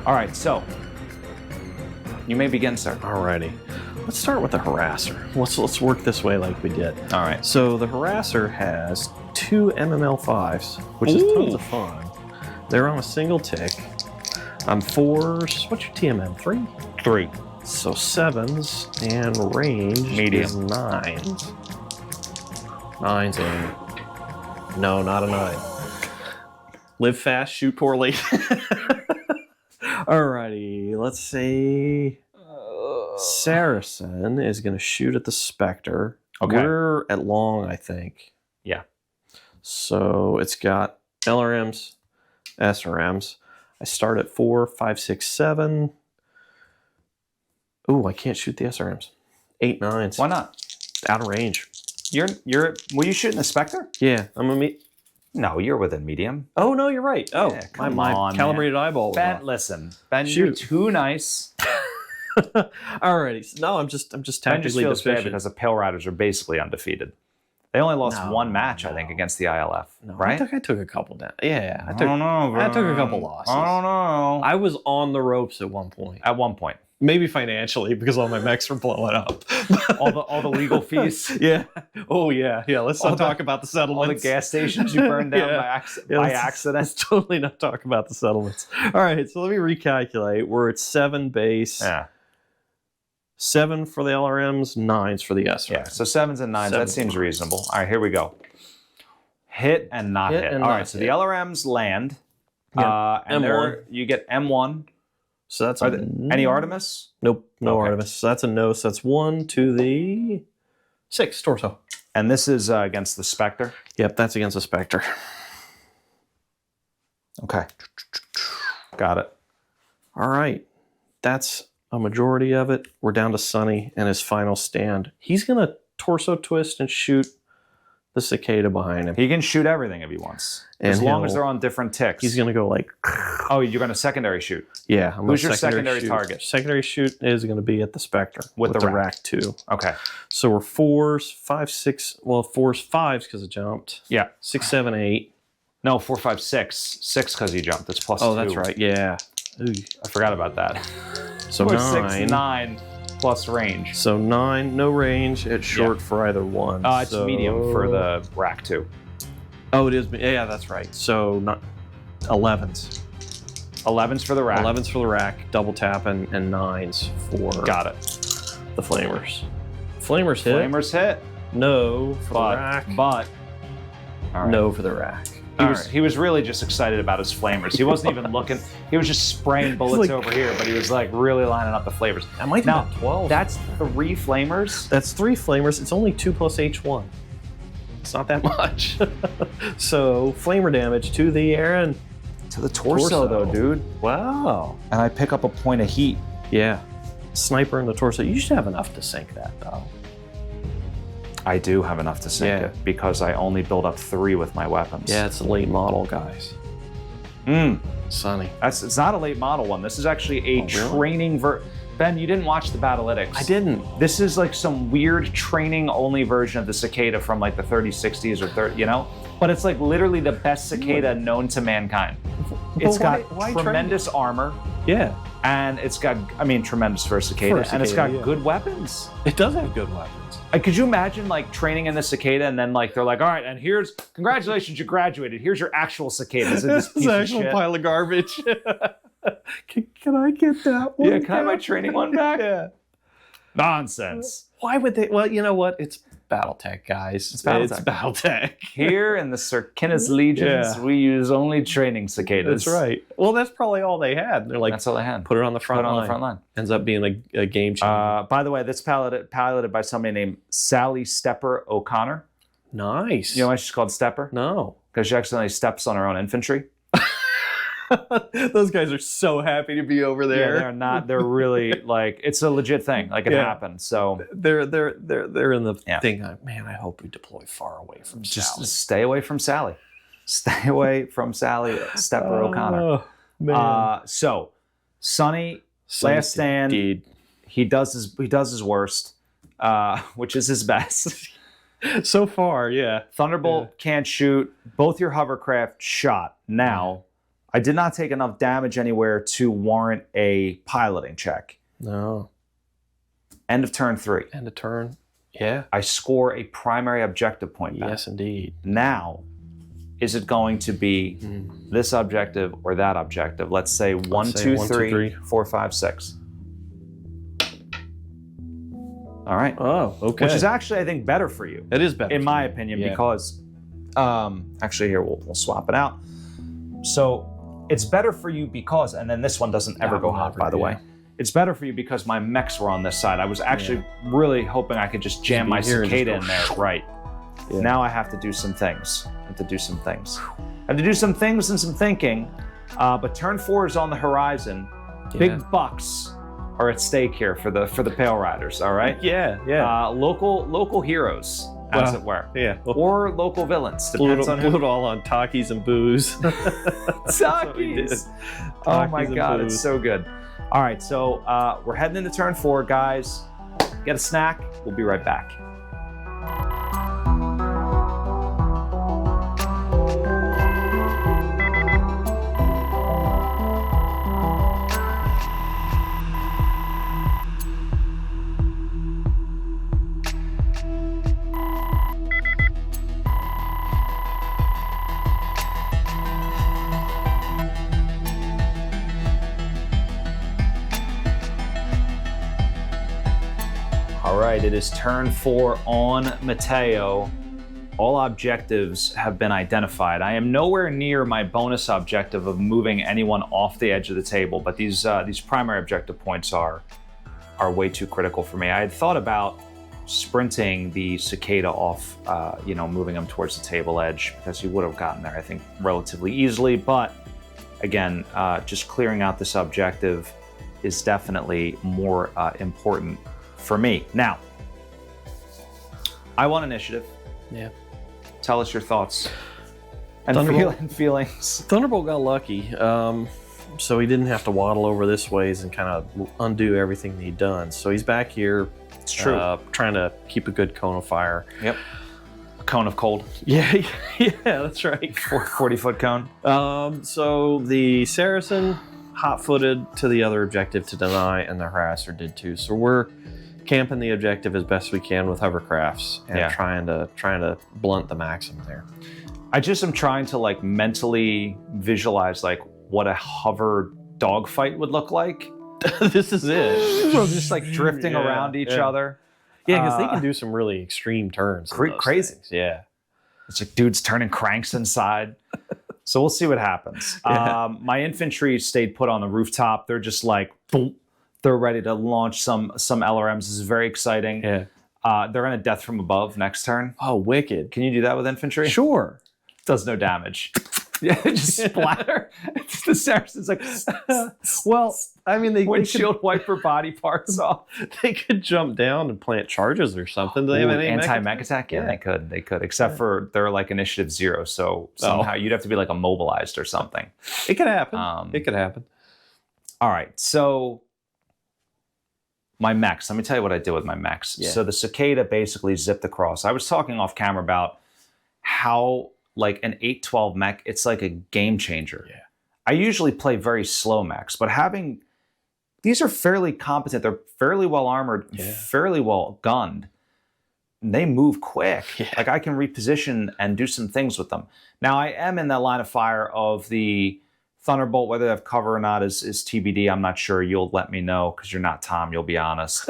All right, so you may begin, sir. Alrighty. Let's start with the Harasser. Let's work this way like we did. All right. So the Harasser has 2 MML5s, which is tons of fun. They're on a single tick. I'm 4s. What's your TMM? 3? 3. So 7s, and range Medium. is 9s. 9s and no, not a 9. Live fast, shoot poorly. Alrighty, let's see. Saracen is going to shoot at the Spectre. Okay. We're at long, I think. Yeah. So it's got LRMs, SRMs. I start at 4, 5, 6, 7. Ooh, I can't shoot the SRMs. 8, 9s. Why not? Out of range. Were you shooting the Spectre? Yeah, I'm a No, you're within medium. Oh no, you're right. Oh, Yeah, come my on, calibrated eyeball. Was Ben, off. listen. Ben, Shoot. you're too nice. Alrighty. No, I'm just Ben just tactically feels bad deficient. because the Pale Riders are basically undefeated. They only lost No, 1 match, I think, no. against the ILF. No, right? I think I took a couple down. Yeah, I don't know. I took a bro. couple losses. I don't know. I was on the ropes at one point. At one point. Maybe financially because all my mechs were blowing up. all the legal fees. Yeah. Oh yeah. Yeah. Let's not talk about the All settlements. the gas stations you burned down Yeah. by let's accident. totally not talk about the settlements. All right. So let me recalculate. We're at 7 base. Yeah. 7 for the LRMs, 9s for the SRMs. Yeah. So 7s and 9s. That 7s. seems reasonable. All right, here we go. Hit and not hit. and All not right. So hit. the LRMs land. Yeah. And M1. there you get M1. So that's Any Artemis? Nope, no Okay. Artemis. So that's a no. So that's 1 to the 6 torso. And this is against the Spectre. Yep, that's against the Spectre. Okay. Got it. All right, that's a majority of it. We're down to Sonny and his final stand. He's gonna torso twist and shoot the Cicada behind him. He can shoot everything if he wants. And As long as he'll- they're on different ticks. He's gonna go like, Oh, you're going to secondary shoot. yeah. I'm Who's gonna your secondary shoot. target? Secondary shoot is gonna be at the Spectre With the rack. rack 2. Okay. So we're 4s, 5, 6. Well, 4s, 5s because it jumped. Yeah. 6, 7, 8. No, 4, 5, 6. 6 because he jumped. That's plus 2. Oh, that's right. Yeah. Ooh. I forgot about that. So 4, 9. 6, 9 plus range. So 9, no range. It's short for either one. It's medium for the rack 2. Oh, it is. Yeah, that's right. So not 11s. 11s for the rack. 11s for the rack, double tap, and 9s for Got it. the Flamers. Flamers hit. Flamers hit. No for the rack. But. All right. No for the rack. He was really just excited about his flamers. He wasn't even looking. He was just spraying bullets over here, but he was like really lining up the flavors. That might be Now, about 12. That's 3 flamers. That's 3 Flamers. It's only 2 plus H1. It's not that much. So flamer damage to the Aaron. To the torso, though, dude. Wow. And I pick up a point of heat. Yeah. Sniper in the torso. You should have enough to sink that, though. I do have enough to sink Yeah. it because I only build up 3 with my weapons. Yeah, it's a late model, guys. Sonny. It's not a late model one. This is actually a really? training Ben, you didn't watch the Battlytics. I didn't. This is like some weird training only version of the Cicada from like the 3060s or 30, you know? But it's like literally the best Cicada known to mankind. It's got why tremendous armor Yeah. and it's got, tremendous for a Cicada. For a And it's got Cicada, yeah. good weapons. It does have good weapons. Could you imagine like training in the Cicada and then like they're like, all right, and here's, congratulations, you graduated. Here's your actual cicadas. This piece of shit. Pile of garbage. Can I get that one? Yeah, can I have my training one back? Yeah. Nonsense. Why would they? Well, you know what? It's BattleTech, guys. It's BattleTech. It's BattleTech. Here in the Circinus Legions, we use only training cicadas. That's right. Well, that's probably all they had. They're like, That's all they had. put it on the front line. Ends up being a game changer. By the way, this piloted by somebody named Sally Stepper O'Connor. Nice. You know why she's called Stepper? No. Because she accidentally steps on her own infantry. Those guys are so happy to be over there. Yeah, they're not. They're really like, it's a legit thing. Like, it happened. So they're in the thing. Man, I hope we deploy far away from just Sally. stay away from Sally. Stay away from Sally Stepper O'Connor. Oh, man. So Sonny, last stand. Indeed. He does his worst, which is his best. So far, yeah. Thunderbolt can't shoot. Both your hovercraft shot. Now, I did not take enough damage anywhere to warrant a piloting check. No. End of turn 3. End of turn. Yeah. I score a primary objective point back. Yes, indeed. Now, is it going to be this objective or that objective? Let's say 1, 2, 3, 4, 5, 6. All right. Oh, okay. Which is actually, I think, better for you. It is better. In my opinion, because actually here, we'll swap it out. So it's better for you because, and then this one doesn't ever go hot, by the way. It's better for you because my mechs were on this side. I was actually really hoping I could just jam my cicada in there. Right. Yeah. Now I have to do some things. I have to do some things and some thinking. But turn 4 is on the horizon. Yeah. Big bucks are at stake here for the Pale Riders. All right. Yeah. Local heroes, as it were. Yeah. Or local villains. Depends on who. Blew it all on Takis and booze. Takis. Oh my God, it's so good. All right, so we're heading into turn 4, guys. Get a snack. We'll be right back. All right, it is turn 4 on Matteo. All objectives have been identified. I am nowhere near my bonus objective of moving anyone off the edge of the table, but these primary objective points are way too critical for me. I had thought about sprinting the cicada off, moving him towards the table edge, because he would have gotten there, I think, relatively easily. But again, just clearing out this objective is definitely more important for me. Now, I want initiative. Yeah. Tell us your thoughts and feelings. Thunderbolt got lucky, so he didn't have to waddle over this ways and kind of undo everything that he'd done. So he's back here. It's true. Trying to keep a good cone of fire. Yep. A cone of cold. Yeah, that's right. 40-foot cone. So the Saracen hot-footed to the other objective to deny, and the harasser did too. So we're camping the objective as best we can with hovercrafts and trying to blunt the Maxim there. I just am trying to like mentally visualize like what a hover dogfight would look like. This is it. We're just like drifting around each other. Yeah, because they can do some really extreme turns. Crazy. Things. Yeah. It's like dudes turning cranks inside. So we'll see what happens. My infantry stayed put on the rooftop. They're just like, boom. They're ready to launch some LRMs. This is very exciting. Yeah. They're going to death from above next turn. Oh, wicked. Can you do that with infantry? Sure. Does no damage. Yeah, just splatter. The Saracen's like, well, I mean, they windshield wiper body parts off. They could jump down and plant charges or something. Do they have any anti-mech attack? Yeah, they could. Except for they're like initiative 0, so somehow you'd have to be like immobilized or something. It could happen. It could happen. All right, so my mechs. Let me tell you what I did with my mechs. Yeah. So the cicada basically zipped across. I was talking off camera about how like an 812 mech, it's like a game changer. Yeah. I usually play very slow mechs, but these are fairly competent. They're fairly well armored, fairly well gunned. They move quick. Yeah. Like I can reposition and do some things with them. Now I am in that line of fire of the Thunderbolt. Whether they have cover or not is TBD. I'm not sure. You'll let me know because you're not Tom. You'll be honest.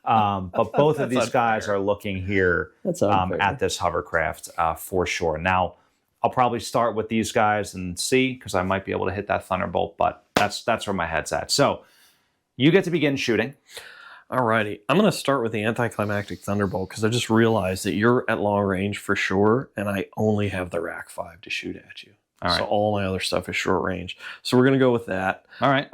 But both of these guys are looking here That's at this hovercraft for sure. Now, I'll probably start with these guys and see, because I might be able to hit that Thunderbolt, but that's where my head's at. So you get to begin shooting. Alrighty, I'm going to start with the anticlimactic Thunderbolt because I just realized that you're at long range for sure, and I only have the Rack 5 to shoot at you. All right. So all my other stuff is short range. So we're going to go with that. All right.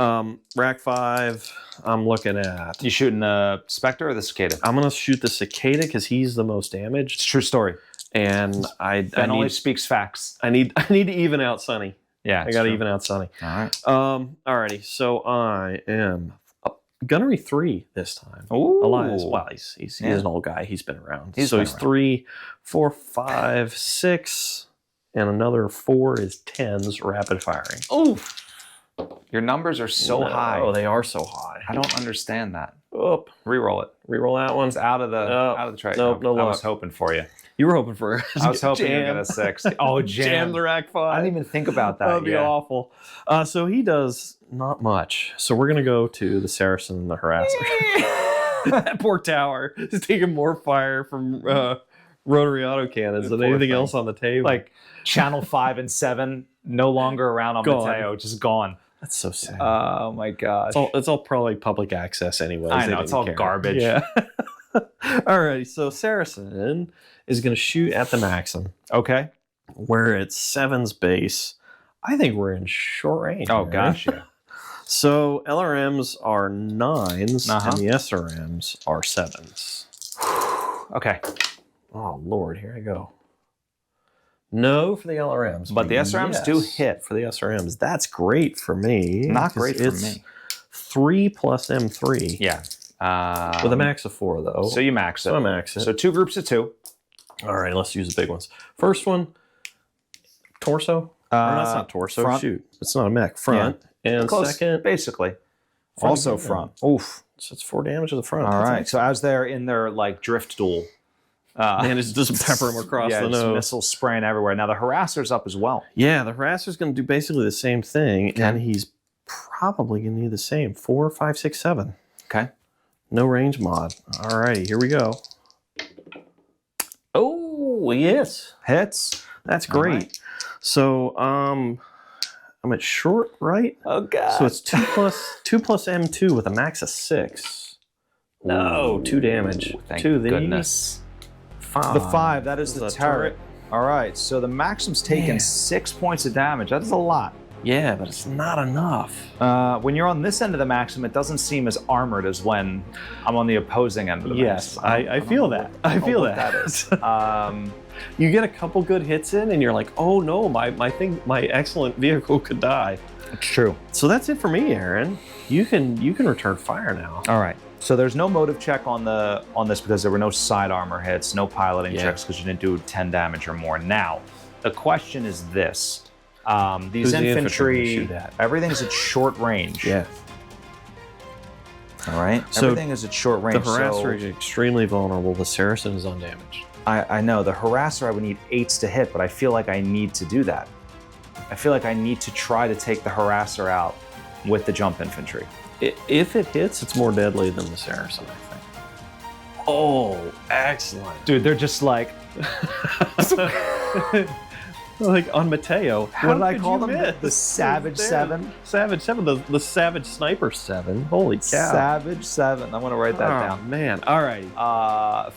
Rack 5, I'm looking at... You shooting the Spectre or the Cicada? I'm going to shoot the Cicada because he's the most damaged. It's a true story. And Ben only speaks facts. I need to even out Sonny. Yeah, I got to even out Sonny. All right. Alrighty, so I am Gunnery 3 this time. Ooh. Elias, well, he's an old guy. He's been around. He's 3, 4, 5, 6, and another 4 is 10s rapid firing. Oof. Your numbers are so high. Oh, they are so high. I don't understand that. Oop. Reroll it. Reroll that one. It's out of the trade. Nope, no I luck. was hoping for you. You were hoping for I was hoping you would get a 6. Oh, jam the Rack 5. I didn't even think about that. That would be awful. So he does not much. So we're going to go to the Saracen and the Harasser. That poor tower is taking more fire from rotary autocannons than anything else on the table. Like channel 5 and 7 no longer around on Matteo, just gone. That's so sad. Oh my gosh. It's all probably public access anyway. I know, it's all garbage. Yeah. Alright, so Saracen is going to shoot at the Maxim. Okay. Where it's 7's base. I think we're in short range. Oh, right? gosh, yeah. So LRMs are 9s and the SRMs are 7s. Okay. Oh, Lord, here I go. No for the LRMs. But the SRMs do hit. For the SRMs. That's great for me. Not great for me. 3 plus M3. Yeah. With a max of 4, though. So you max it. So I max it. So 2 groups of 2. All right, let's use the big ones. First one, torso. That's not torso. Front. Shoot. It's not a mech. Front. Yeah. And close, second. basically. Front Also again. front. Oof. So it's 4 damage to the front. All right. So as they're in their like drift duel. Man, it's just pepper them across the nose. Missiles spraying everywhere. Now the Harasser's up as well. Yeah, the Harasser's going to do basically the same thing, and he's probably going to do the same. 4, 5, 6, 7. Okay. No range mod. All righty, here we go. Oh, yes. Hits. That's great. Right. So, I'm at short, right? Oh, God. So it's 2 plus M2 with a max of 6. No, 2 damage. Thank to the goodness. 5. The 5, that is the turret. All right, so the Maxim's taken 6 points of damage. That is a lot. Yeah, but it's not enough. When you're on this end of the Maxim, it doesn't seem as armored as when I'm on the opposing end of the Maxim. Yes, I feel that. I feel that. That is. You get a couple good hits in, and you're like, oh no, my excellent vehicle could die. It's true. So that's it for me, Aaron. You can return fire now. All right. So there's no motive check on this because there were no side armor hits, no piloting checks because you didn't do 10 damage or more. Now, the question is this. These infantry, everything's at short range. Yeah. All right. So everything is at short range. The Harasser is extremely vulnerable. The Saracen is undamaged. I know. The Harasser, I would need 8s to hit, but I feel like I need to do that. I feel like I need to try to take the Harasser out with the jump infantry. If it hits, it's more deadly than the Saracen, I think. Oh, excellent. Dude, they're just like... like on Matteo. What did I call them? The Savage 7? Savage 7, the Savage Sniper 7. Holy cow. Savage 7. I'm going to write that down. Oh, man. All right.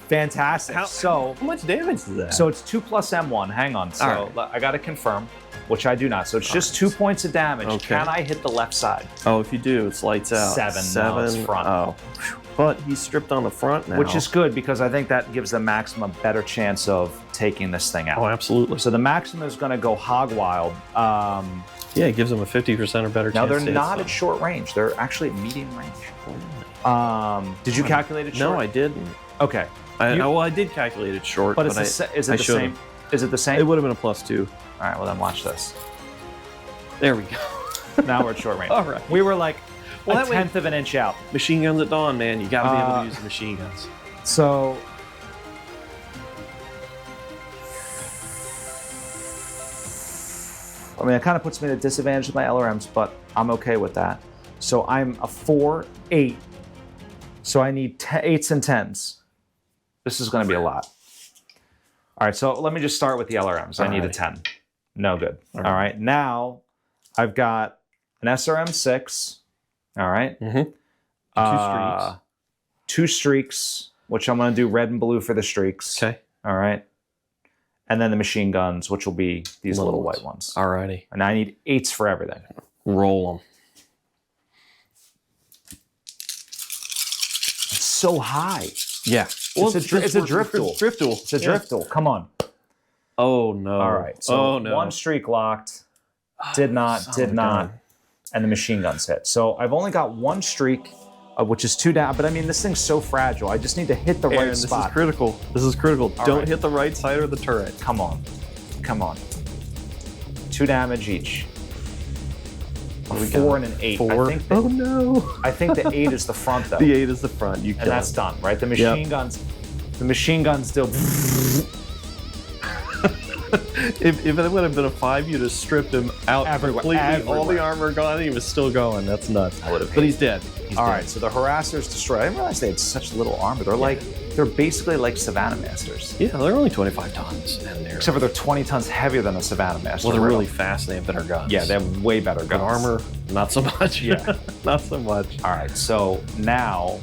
Fantastic. How much damage is that? So it's 2 plus M1. Hang on. So I got to confirm, which I do not. So it's just 2 points of damage. Okay. Can I hit the left side? Oh, if you do, it's lights out. 7. No, it's front. Oh. But he's stripped on the front now. Which is good because I think that gives the Maxim a better chance of taking this thing out. Oh, absolutely. So the Maxim is going to go hog wild. Yeah, it gives them a 50% or better chance. Now they're not at short range. They're actually at medium range. Did you calculate it short? No, I didn't. Okay. I did calculate it short. But is it the same? Is it the same? It would have been a +2. All right, well then watch this. There we go. Now we're at short range. All right. We were like a 1/10 of an inch out. Machine guns at dawn, man. You got to be able to use the machine guns. So, I mean, it kind of puts me at a disadvantage with my LRMs, but I'm okay with that. So I'm a 4, 8. So I need 8s and 10s. This is going to be a lot. All right, so let me just start with the LRMs. I need a 10. No good. All right, now I've got an SRM 6. All right. Mm-hmm. 2 streaks. 2 streaks, which I'm going to do red and blue for the streaks. Okay. All right. And then the machine guns, which will be these little white ones. Alrighty. And I need 8s for everything. Roll them. It's so high. Yeah. Well, it's a drift duel. Drift duel. It's a drift duel. Come on. Oh, no. All right. So 1 streak locked. Did not. And the machine guns hit. So I've only got 1 streak, which is 2 down. But I mean, this thing's so fragile. I just need to hit the right spot. This is critical. This is critical. Don't hit the right side of the turret. Come on. Come on. 2 damage each. A 4 and an 8. 4. Oh no. I think the 8 is the front though. The 8 is the front. You and that's done, right? The machine guns. The machine guns still. If it would have been a 5, you'd have stripped him out completely. All the armor gone, and he was still going. That's nuts. I would have. But he's dead. All right, so the harassers destroyed. I didn't realize they had such little armor. They're basically like Savannah Masters. Yeah, they're only 25 tons, and they're except for they're 20 tons heavier than a Savannah Master. Well, they're really fast. And they have better guns. Yeah, they have way better guns. But armor, not so much. Yeah, not so much. All right, so now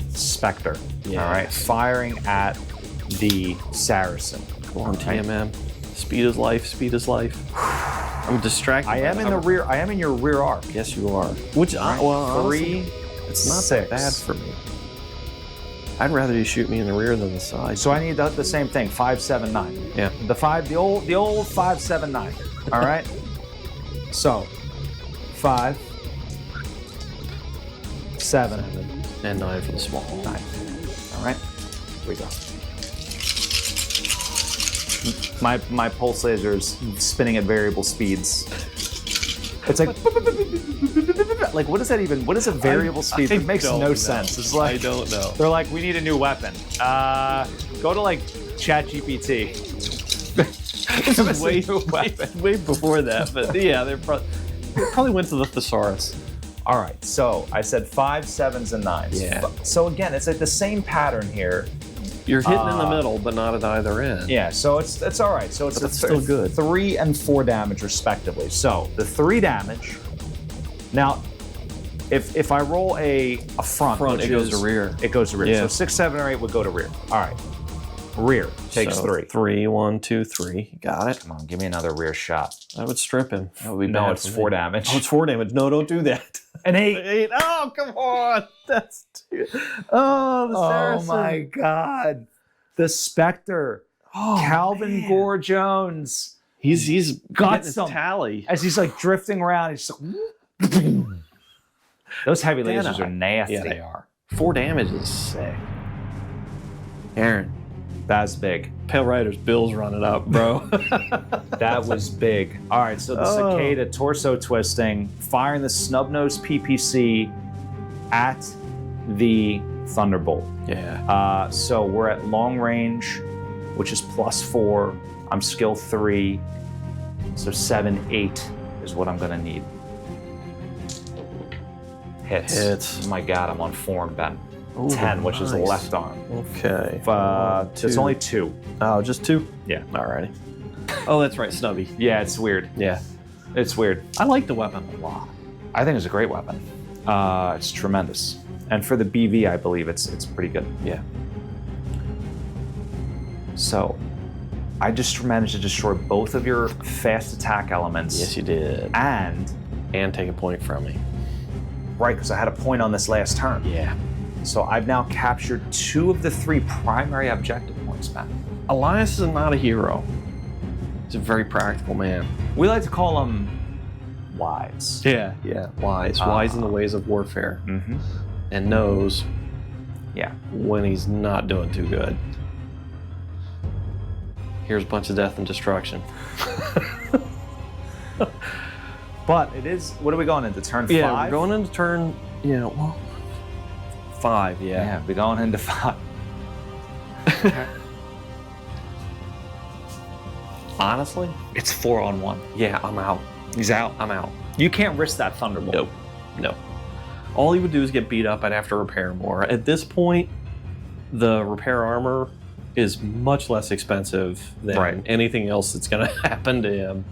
Spectre. Yeah. All right, firing at the Saracen. Come on, TMM. Speed is life. Speed is life. I'm distracted. I am in the rear. I am in your rear arc. Yes, you are. Which, well, 3, it's not 6. that bad for me. I'd rather you shoot me in the rear than the side. So I need the same thing. 5, 7, 9. Yeah. The old 5, 7, 9. All right. So 5, 7, and 9 for the small. 9. All right. Here we go. My pulse laser is spinning at variable speeds. It's like what is that even? What is a variable speed? It makes no sense. It's like I don't know. They're like, we need a new weapon. Go to like ChatGPT. way before that, but yeah, they probably went to the thesaurus. All right, so I said 5, 7s, and 9s. Yeah. So again, it's like the same pattern here. You're hitting in the middle, but not at either end. Yeah, so it's all right. So it's still good. 3 and 4 damage respectively. So the 3 damage. Now, if I roll a front, it goes to rear. It goes to rear. Yeah. So 6, 7, or 8 would go to rear. All right. Rear takes 3. 3, 1, 2, 3. Got it. Come on, give me another rear shot. I would strip him. That would be no, bad it's for 4 me. damage. Oh, it's 4 damage. No, don't do that. An 8. 8. Oh, come on. That's too. Oh, the Saracen. Oh my God. The Spectre. Oh, Calvin man. Gore Jones. He's got getting some his tally. As he's like drifting around, he's like, those heavy lasers are nasty. Yeah, they are. 4 damage is sick. Aaron. That's big. Pale Rider's Bill's running up, bro. That was big. All right, so the Cicada torso twisting, firing the snub-nosed PPC at the Thunderbolt. Yeah. So we're at long range, which is +4. I'm skill 3. So 7, 8 is what I'm gonna need. Hits. Hits. Oh my God, I'm on form, Ben. Ooh, 10, which is the nice. left arm. Okay. It's only 2. Oh, just 2? Yeah. Alrighty. Oh, that's right, Snubby. Yeah, it's weird. Yeah. It's weird. I like the weapon a lot. I think it's a great weapon. It's tremendous. And for the BV, I believe it's pretty good. Yeah. So, I just managed to destroy both of your fast attack elements. Yes, you did. And take a point from me. Right, because I had a point on this last turn. Yeah. So I've now captured 2 of the 3 primary objective points, Matt. Elias is not a hero. He's a very practical man. We like to call him wise. Yeah. Wise. Wise in the ways of warfare. Mm-hmm. And knows Yeah. when he's not doing too good. Here's a bunch of death and destruction. But it is, what are we going into, turn 5? Yeah, we're going into turn, 5, yeah. Yeah, we're going into 5. Honestly? It's 4 on 1. Yeah, I'm out. He's out. I'm out. You can't risk that Thunderbolt. No. All he would do is get beat up. I'd have to repair more. At this point, the repair armor is much less expensive than anything else that's going to happen to him.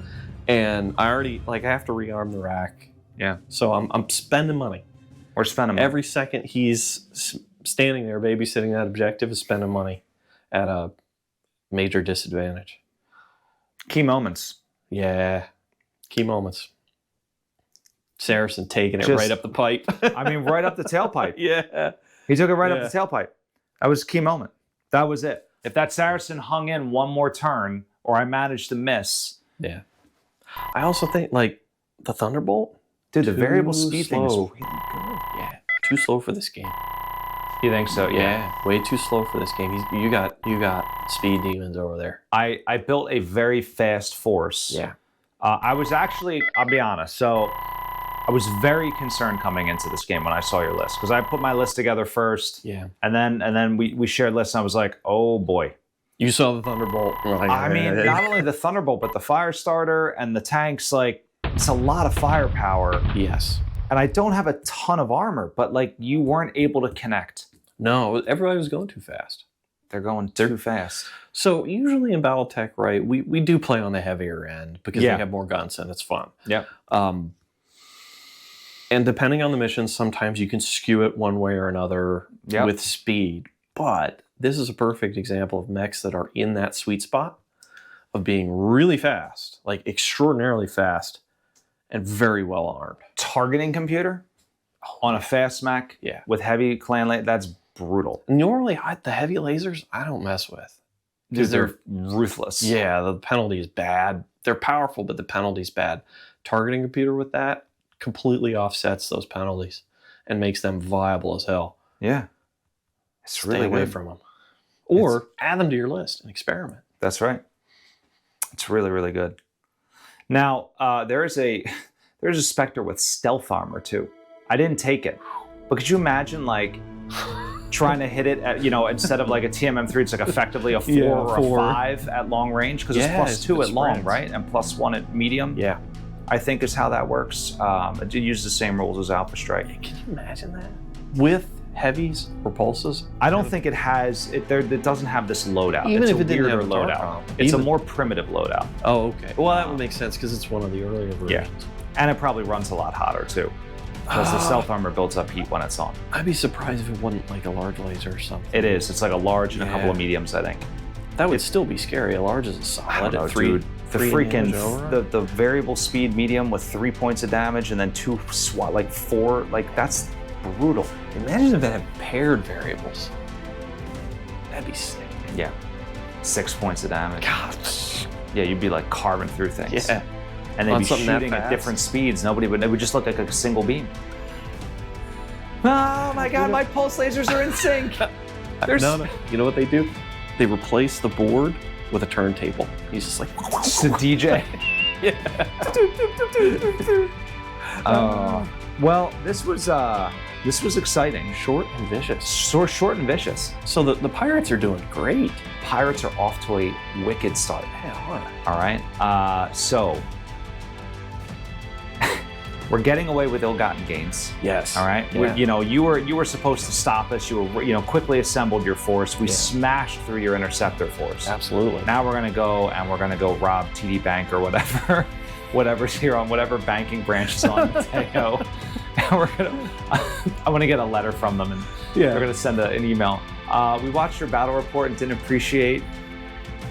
And I already, like, I have to rearm the rack. Yeah. So I'm spending money. We're spending money. Every second he's standing there babysitting that objective is spending money at a major disadvantage. Key moments. Yeah. Key moments. Saracen taking it Just- right up the pipe. I mean, right up the tailpipe. Yeah. He took it right up the tailpipe. That was a key moment. That was it. If that Saracen hung in one more turn, or I managed to miss. Yeah. I also think, like, the Thunderbolt. Dude, the Too variable speed thing is slow. really good. Yeah. Too slow for this game. You think so? Yeah. Way too slow for this game. You got speed demons over there. I built a very fast force. Yeah. I was actually, I'll be honest, so I was very concerned coming into this game when I saw your list, because I put my list together first. Yeah. And then we shared lists, and I was like, oh boy. You saw the Thunderbolt. I mean, not only the Thunderbolt, but the Firestarter and the tanks, like, it's a lot of firepower. Yes. And I don't have a ton of armor, but, like, you weren't able to connect. No, everybody was going too fast. They're going too fast. So usually in BattleTech, right, we do play on the heavier end because we have more guns and it's fun. Yep. And depending on the mission, sometimes you can skew it one way or another with speed. But this is a perfect example of mechs that are in that sweet spot of being really fast, like extraordinarily fast, and very well armed. Targeting computer on a fast mech with heavy clan, that's brutal. Normally, the heavy lasers, I don't mess with. Because they're ruthless. Yeah, the penalty is bad. They're powerful, but the penalty's bad. Targeting computer with that completely offsets those penalties and makes them viable as hell. Yeah. It's really away from them. Or add them to your list and experiment. That's right. It's really, really good. Now, there's a Spectre with stealth armor too. I didn't take it. But could you imagine, like, trying to hit it at, instead of like a TMM3, it's like effectively a 4 or a 5 at long range, because it's +2 at long, right? And +1 at medium. Yeah. I think is how that works. It uses the same rules as Alpha Strike. Can you imagine that? With heavies or pulses? I don't think it has, it doesn't have this loadout. Even it's if a it didn't have weirder a loadout. It's a more primitive loadout. Oh, okay. Well, that would make sense because it's one of the earlier versions. Yeah. And it probably runs a lot hotter too. Because the stealth armor builds up heat when it's on. I'd be surprised if it wasn't like a large laser or something. It is. It's like a large and a couple of mediums, I think. That would still be scary. A large is a solid. I don't know, dude. The freaking the variable speed medium with 3 points of damage and then 2 SWAT, like 4, like that's brutal. Imagine if it had paired variables. That'd be sick. Yeah. 6 points of damage. God. Yeah, you'd be like carving through things. Yeah. And they'd be shooting at different speeds. It would just look like a single beam. Oh my god, my pulse lasers are in sync. No. You know what they do? They replace the board with a turntable. He's just like just a DJ. Well, this was exciting. Short and vicious. Short and vicious. So the pirates are doing great. Pirates are off to a wicked start. All right. So we're getting away with ill-gotten gains. Yes. All right. Yeah. You were supposed to stop us. You were quickly assembled your force. We smashed through your interceptor force. Absolutely. Now we're gonna go rob TD Bank or whatever, whatever's here on whatever banking branch is on Matteo. And I want to get a letter from them, and we're gonna send an email. We watched your battle report and didn't appreciate.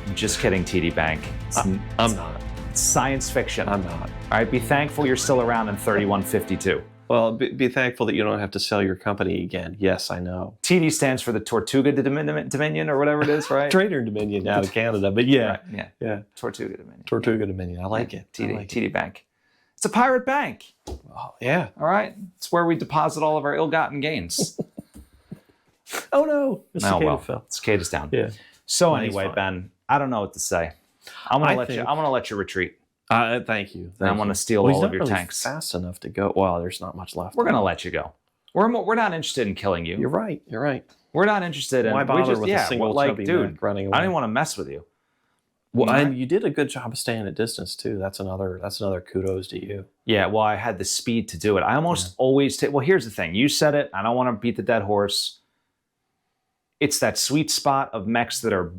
I'm just kidding, TD Bank. I'm not. It's science fiction. I'm not. All right, be thankful you're still around in 3152. Well, be thankful that you don't have to sell your company again. Yes, I know. TD stands for the Tortuga Dominion or whatever it is, right? Trader Dominion out of Canada, but yeah. Right, yeah. Tortuga Dominion. Tortuga Dominion. I like it. TD Bank. It's a pirate bank. Oh, yeah. All right. It's where we deposit all of our ill-gotten gains. Oh, no. The cicada fell. Cicada's down. Yeah. So anyway, Ben, I don't know what to say. I'm gonna let you retreat. Thank you. I want to steal all of your tanks. Fast enough to go. Well, there's not much left. We're gonna let you go. We're not interested in killing you. You're right. You're right. We're not interested in. Why bother with a single chubby dude, running away? I don't even want to mess with you. Well, and you did a good job of staying at distance too. That's another kudos to you. Yeah, well, I had the speed to do it. I almost always take. Well, here's the thing. You said it. I don't want to beat the dead horse. It's that sweet spot of mechs that are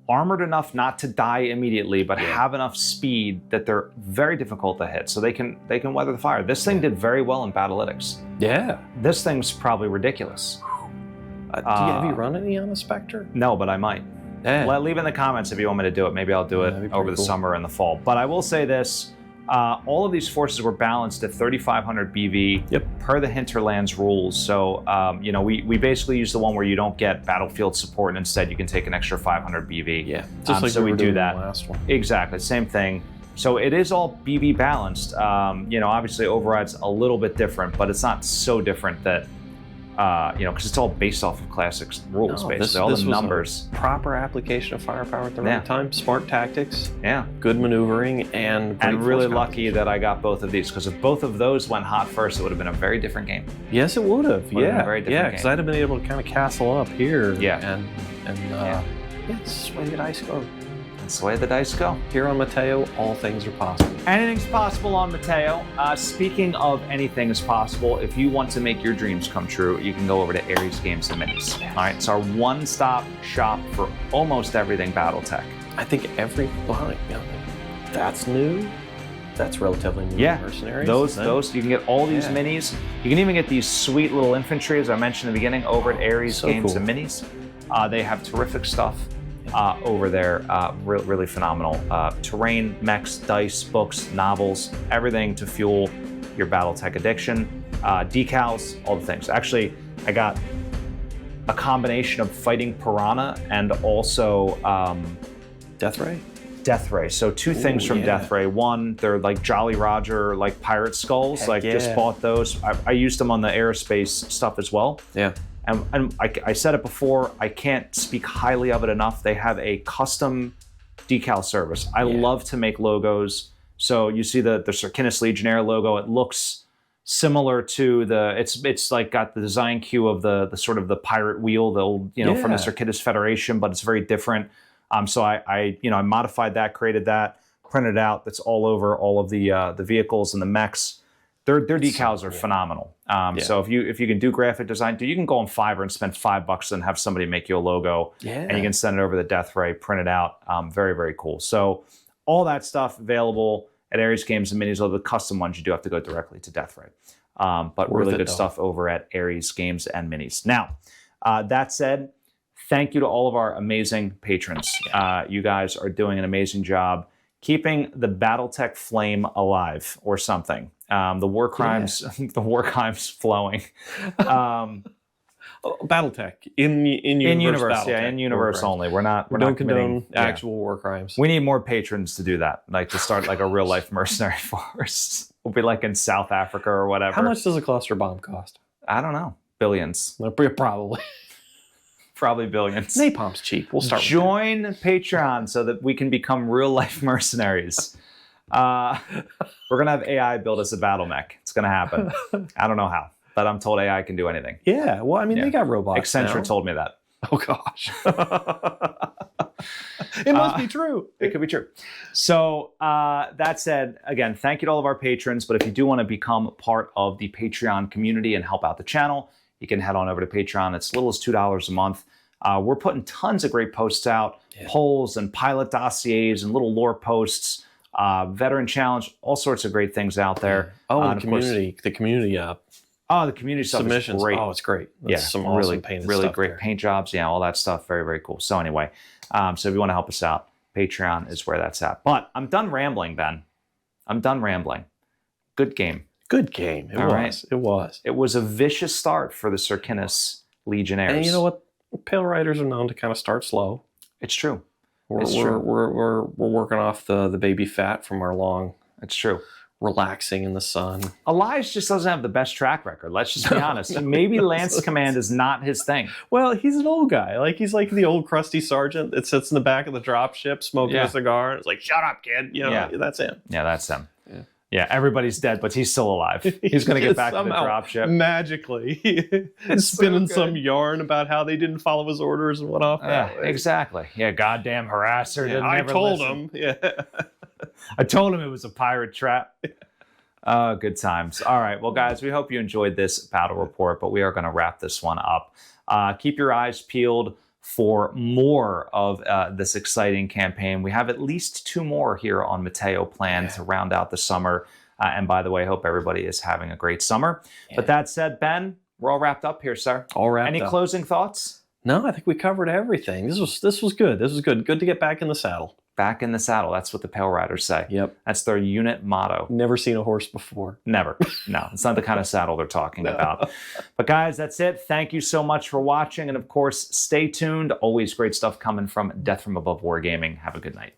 armored enough not to die immediately, but have enough speed that they're very difficult to hit, so they can weather the fire. This thing did very well in Battlytics. Yeah. This thing's probably ridiculous. Have you run any on the Spectre? No, but I might. Yeah. Well, leave in the comments if you want me to do it. Maybe I'll do it over the summer and the fall. But I will say this. All of these forces were balanced at 3,500 BV per the Hinterlands rules. So, we basically use the one where you don't get battlefield support and instead you can take an extra 500 BV. Yeah, just like so we do that. The last one. Exactly, same thing. So it is all BV balanced. Obviously Override's a little bit different, but it's not so different that, because it's all based off of classics rules, basically. All the numbers. Proper application of firepower at the right time, smart tactics, good maneuvering, and really lucky that I got both of these, because if both of those went hot first, it would have been a very different game. Yes, it would have. Because I'd have been able to kind of castle up here. Yeah. It's the way the dice go. That's the way the dice go. Here on Matteo, all things are possible. Anything's possible on Matteo. Speaking of anything is possible, if you want to make your dreams come true, you can go over to Ares Games and Minis. All right, it's our one-stop shop for almost everything BattleTech. I think that's new. That's relatively new. Yeah, Mercenaries. Those you can get all these minis. You can even get these sweet little infantry, as I mentioned in the beginning, over at Ares Games and Minis. They have terrific stuff over there. Really phenomenal. Terrain, mechs, dice, books, novels, everything to fuel your BattleTech addiction. Decals, all the things. Actually, I got a combination of Fighting Piranha and also Death Ray. So two things from Death Ray. One, they're like Jolly Roger, like pirate skulls. Just bought those. I used them on the aerospace stuff as well. Yeah. And I said it before, I can't speak highly of it enough. They have a custom decal service. I love to make logos. So you see the Circinus Legionnaire logo. It looks similar to it's like got the design cue of the sort of the pirate wheel, the old, from the Circinus Federation, but it's very different. So I modified that, created that, printed it out. That's all over all of the vehicles and the mechs. Their decals are phenomenal. So if you can do graphic design, you can go on Fiverr and spend $5 and have somebody make you a logo, and you can send it over the Death Ray, print it out. Very, very cool. So all that stuff available at Ares Games and Minis. Although the custom ones you do have to go directly to Death Ray. But really good stuff over at Ares Games and Minis. Now, that said, thank you to all of our amazing patrons. You guys are doing an amazing job keeping the BattleTech flame alive, or something. The war crimes, the war crimes flowing. BattleTech in universe, in universe only. We're not condone actual war crimes. We need more patrons to do that, like to start like a real life mercenary force. We'll be like in South Africa or whatever. How much does a cluster bomb cost? I don't know. Billions. Probably. Probably billions. Napalm's cheap. We'll start. Join Patreon so that we can become real life mercenaries. We're gonna have AI build us a battle mech. It's gonna happen. I don't know how, but I'm told AI can do anything. Yeah. Well, I mean, they got robots. Accenture told me that. Oh gosh. It must be true. It could be true. So that said, again, thank you to all of our patrons. But if you do want to become part of the Patreon community and help out the channel, you can head on over to Patreon. It's as little as $2 a month. We're putting tons of great posts out, polls and pilot dossiers and little lore posts, veteran challenge, all sorts of great things out there. Oh, the community the community stuff submissions is great. Oh, it's great. That's some awesome really great paint jobs. Yeah, all that stuff. Very, very cool. So anyway, so if you want to help us out, Patreon is where that's at. But I'm done rambling, Ben. I'm done rambling. Good game. Good game. It was. It was a vicious start for the Circinus Legionnaires. And you know what? Pale Riders are known to kind of start slow. It's true. We're working off the baby fat from our long. It's true. Relaxing in the sun. Elias just doesn't have the best track record. Let's just be honest. Maybe Lance Command is not his thing. Well, he's an old guy. He's like the old crusty sergeant that sits in the back of the dropship smoking a cigar. It's like, shut up, kid. That's him. Yeah, that's him. Yeah. Yeah, everybody's dead, but he's still alive. He's going to get back to the dropship. Magically. Spinning some yarn about how they didn't follow his orders and went off that way. Exactly. Yeah, goddamn harasser. Yeah, I told him. Yeah. I told him it was a pirate trap. Good times. All right. Well, guys, we hope you enjoyed this battle report, but we are going to wrap this one up. Keep your eyes peeled for more of this exciting campaign. We have at least 2 more here on Matteo planned to round out the summer. And by the way, I hope everybody is having a great summer. Yeah. But that said, Ben, we're all wrapped up here, sir. All wrapped up. Any closing thoughts? No, I think we covered everything. This was good. This was good. Good to get back in the saddle. Back in the saddle. That's what the Pale Riders say. Yep. That's their unit motto. Never seen a horse before. Never. No, it's not the kind of saddle they're talking about. But guys, that's it. Thank you so much for watching. And of course, stay tuned. Always great stuff coming from Death from Above Wargaming. Have a good night.